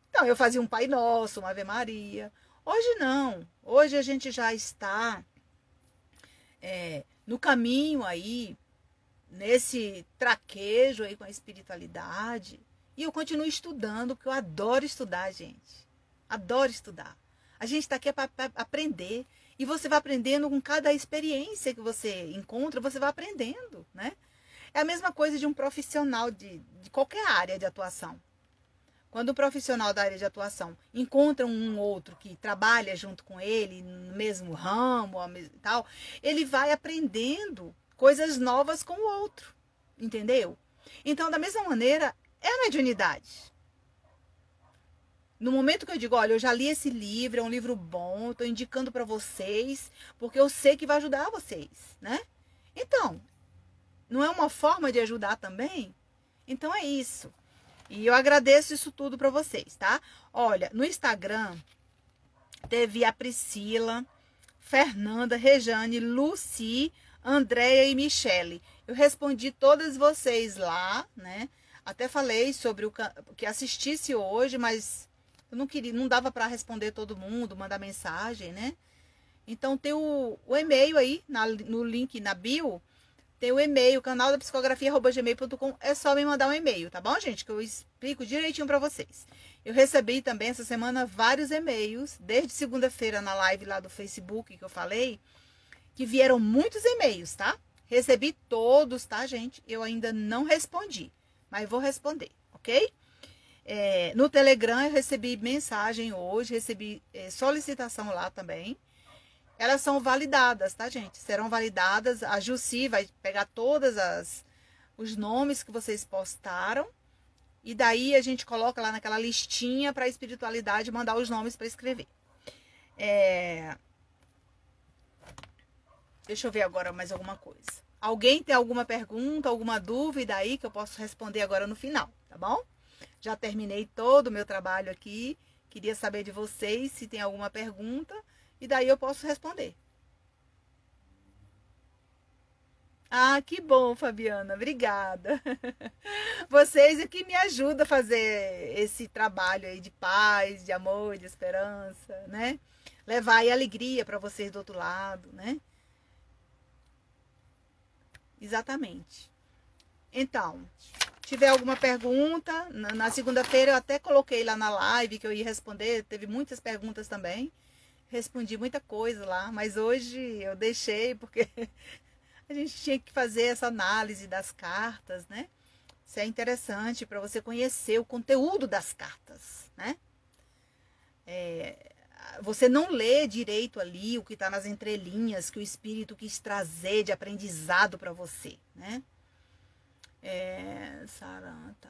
Então, eu fazia um Pai Nosso, uma Ave Maria. Hoje não. Hoje a gente já está no caminho aí, nesse traquejo aí com a espiritualidade. E eu continuo estudando, porque eu adoro estudar, gente. Adoro estudar. A gente está aqui para aprender. E você vai aprendendo com cada experiência que você encontra, você vai aprendendo, né? É a mesma coisa de um profissional de qualquer área de atuação. Quando um profissional da área de atuação encontra um outro que trabalha junto com ele, no mesmo ramo e tal, ele vai aprendendo coisas novas com o outro, entendeu? Então, da mesma maneira, é a mediunidade. No momento que eu digo, olha, eu já li esse livro, é um livro bom, estou indicando para vocês, porque eu sei que vai ajudar vocês, né? Então, não é uma forma de ajudar também? Então é isso. E eu agradeço isso tudo para vocês, tá? Olha, no Instagram teve a Priscila, Fernanda, Rejane, Lucy, Andréia e Michele. Eu respondi todas vocês lá, né? Até falei sobre o que assistisse hoje, mas eu não queria, não dava para responder todo mundo, mandar mensagem, né? Então tem o e-mail aí no link na bio. Tem o e-mail, canal da psicografia@gmail.com. É só me mandar um e-mail, tá bom, gente? Que eu explico direitinho para vocês. Eu recebi também essa semana vários e-mails, desde segunda-feira na live lá do Facebook que eu falei, que vieram muitos e-mails, tá? Recebi todos, tá, gente? Eu ainda não respondi, mas vou responder, ok? No Telegram eu recebi mensagem hoje, recebi solicitação lá também. Elas são validadas, tá, gente? Serão validadas. A Jussi vai pegar todos os nomes que vocês postaram. E daí a gente coloca lá naquela listinha para a espiritualidade mandar os nomes para escrever. Deixa eu ver agora mais alguma coisa. Alguém tem alguma pergunta, alguma dúvida aí que eu posso responder agora no final, tá bom? Já terminei todo o meu trabalho aqui, Queria saber de vocês se tem alguma pergunta e daí eu posso responder. Ah, que bom, Fabiana, obrigada. Vocês é que me ajudam a fazer esse trabalho aí de paz, de amor, de esperança, né? Levar aí alegria para vocês do outro lado, né? Exatamente. Então, tiver alguma pergunta, na segunda-feira eu até coloquei lá na live que eu ia responder, teve muitas perguntas também. Respondi muita coisa lá, mas hoje eu deixei porque a gente tinha que fazer essa análise das cartas, né? Isso é interessante para você conhecer o conteúdo das cartas, né? Você não lê direito ali o que está nas entrelinhas que o espírito quis trazer de aprendizado para você, né? Saranta.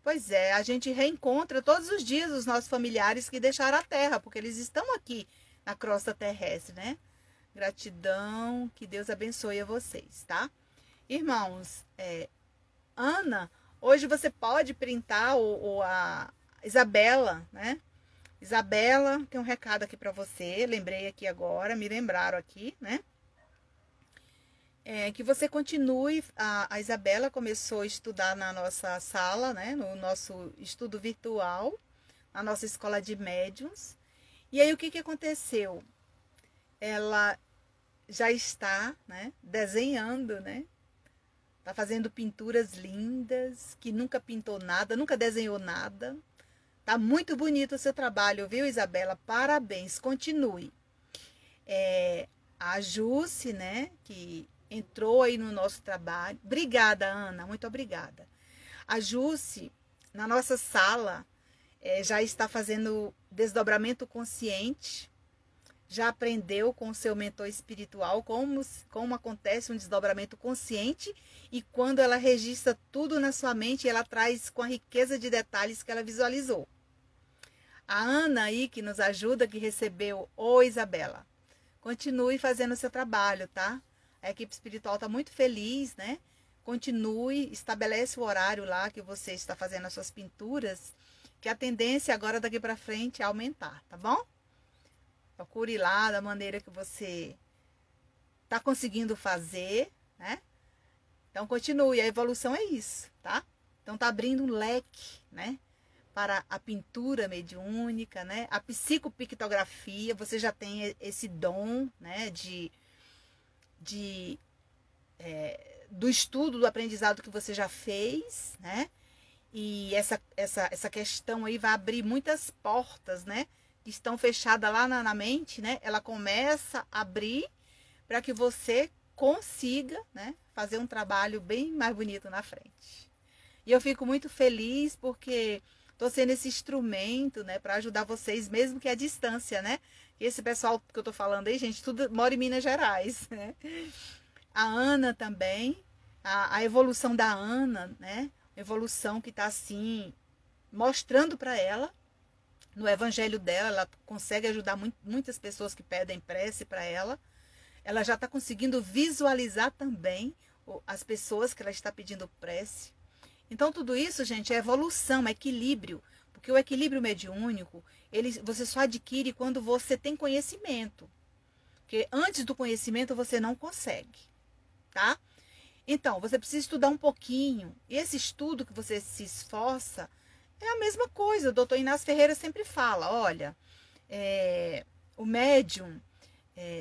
Pois é, a gente reencontra todos os dias os nossos familiares que deixaram a Terra, porque eles estão aqui na crosta terrestre, né? Gratidão, que Deus abençoe a vocês, tá? Irmãos, Ana, hoje você pode printar a Isabela, né? Isabela, tem um recado aqui para você, lembrei aqui agora, me lembraram aqui, né? Que você continue, a Isabela começou a estudar na nossa sala, né? No nosso estudo virtual, na nossa escola de médiuns. E aí o que aconteceu? Ela já está, né, desenhando, né? Tá fazendo pinturas lindas, que nunca pintou nada, nunca desenhou nada. Tá muito bonito o seu trabalho, viu, Isabela? Parabéns, continue. A Jusce, né, que entrou aí no nosso trabalho. Obrigada, Ana, muito obrigada. A Jusce, na nossa sala, já está fazendo desdobramento consciente, já aprendeu com o seu mentor espiritual como acontece um desdobramento consciente e quando ela registra tudo na sua mente, ela traz com a riqueza de detalhes que ela visualizou. A Ana aí, que nos ajuda, que recebeu, Isabela, continue fazendo o seu trabalho, tá? A equipe espiritual está muito feliz, né? Continue, estabelece o horário lá que você está fazendo as suas pinturas, que a tendência agora daqui para frente é aumentar, tá bom? Procure lá da maneira que você está conseguindo fazer, né? Então, continue. A evolução é isso, tá? Então, tá abrindo um leque, né? Para a pintura mediúnica, né? A psicopictografia, você já tem esse dom, né? Do estudo, do aprendizado que você já fez, né? E essa questão aí vai abrir muitas portas, né? Que estão fechadas lá na mente, né? Ela começa a abrir para que você consiga, né? Fazer um trabalho bem mais bonito na frente. E eu fico muito feliz porque estou sendo esse instrumento, né? Para ajudar vocês, mesmo que à distância, né? E esse pessoal que eu estou falando aí, gente, tudo mora em Minas Gerais, né? A Ana também, a evolução da Ana, né? Evolução que está assim, mostrando para ela, no evangelho dela, ela consegue ajudar muitas pessoas que pedem prece para ela. Ela já está conseguindo visualizar também as pessoas que ela está pedindo prece. Então, tudo isso, gente, é evolução, é equilíbrio. Porque o equilíbrio mediúnico, você só adquire quando você tem conhecimento. Porque antes do conhecimento, você não consegue, tá? Então, você precisa estudar um pouquinho. E esse estudo que você se esforça é a mesma coisa. O doutor Inácio Ferreira sempre fala, olha, o médium,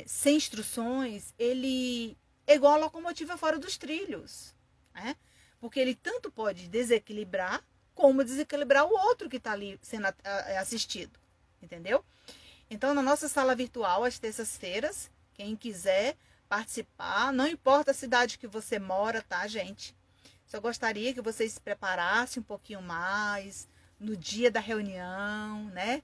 sem instruções, ele é igual a locomotiva fora dos trilhos, né? Porque ele tanto pode desequilibrar, como desequilibrar o outro que está ali sendo assistido, entendeu? Então, na nossa sala virtual, às terças-feiras, quem quiser participar, não importa a cidade que você mora, tá, gente? Só gostaria que vocês se preparassem um pouquinho mais no dia da reunião, né?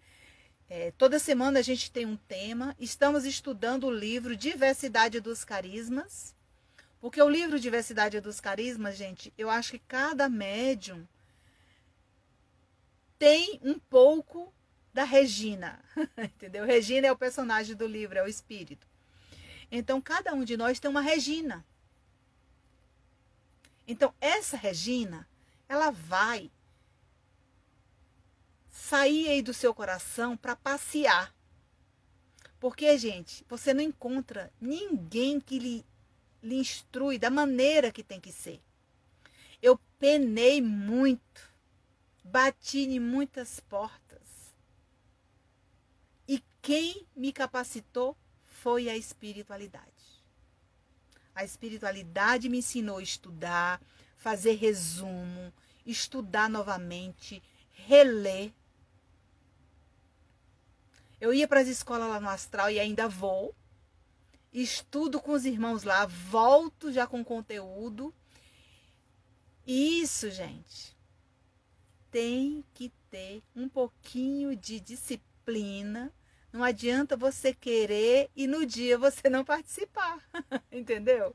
Toda semana a gente tem um tema. Estamos estudando o livro Diversidade dos Carismas. Porque o livro Diversidade dos Carismas, gente, eu acho que cada médium tem um pouco da Regina, entendeu? Regina é o personagem do livro, é o espírito. Então, cada um de nós tem uma Regina. Então, essa Regina, ela vai sair aí do seu coração para passear. Porque, gente, você não encontra ninguém que lhe instrui da maneira que tem que ser. Eu penei muito, bati em muitas portas. E quem me capacitou foi a espiritualidade. A espiritualidade me ensinou a estudar, fazer resumo, estudar novamente, reler. Eu ia para as escolas lá no Astral e ainda vou. Estudo com os irmãos lá, volto já com conteúdo. Isso, gente, tem que ter um pouquinho de disciplina. Não adianta você querer e no dia você não participar, entendeu?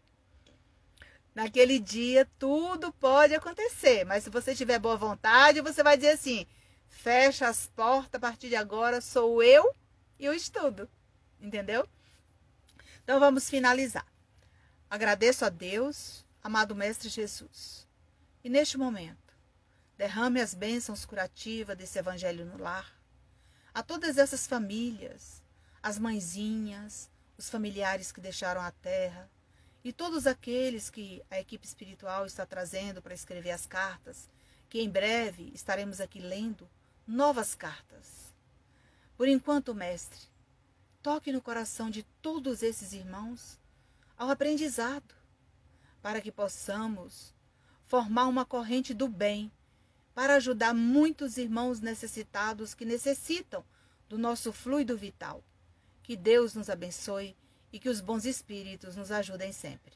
Naquele dia tudo pode acontecer, mas se você tiver boa vontade, você vai dizer assim, fecha as portas, a partir de agora sou eu e o estudo, entendeu? Então vamos finalizar. Agradeço a Deus, amado Mestre Jesus. E neste momento, derrame as bênçãos curativas desse evangelho no lar. A todas essas famílias, as mãezinhas, os familiares que deixaram a terra e todos aqueles que a equipe espiritual está trazendo para escrever as cartas, que em breve estaremos aqui lendo novas cartas. Por enquanto, Mestre, toque no coração de todos esses irmãos ao aprendizado, para que possamos formar uma corrente do bem, para ajudar muitos irmãos necessitados que necessitam do nosso fluido vital. Que Deus nos abençoe e que os bons espíritos nos ajudem sempre.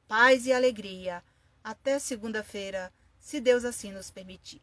Paz e alegria. Até segunda-feira, se Deus assim nos permitir.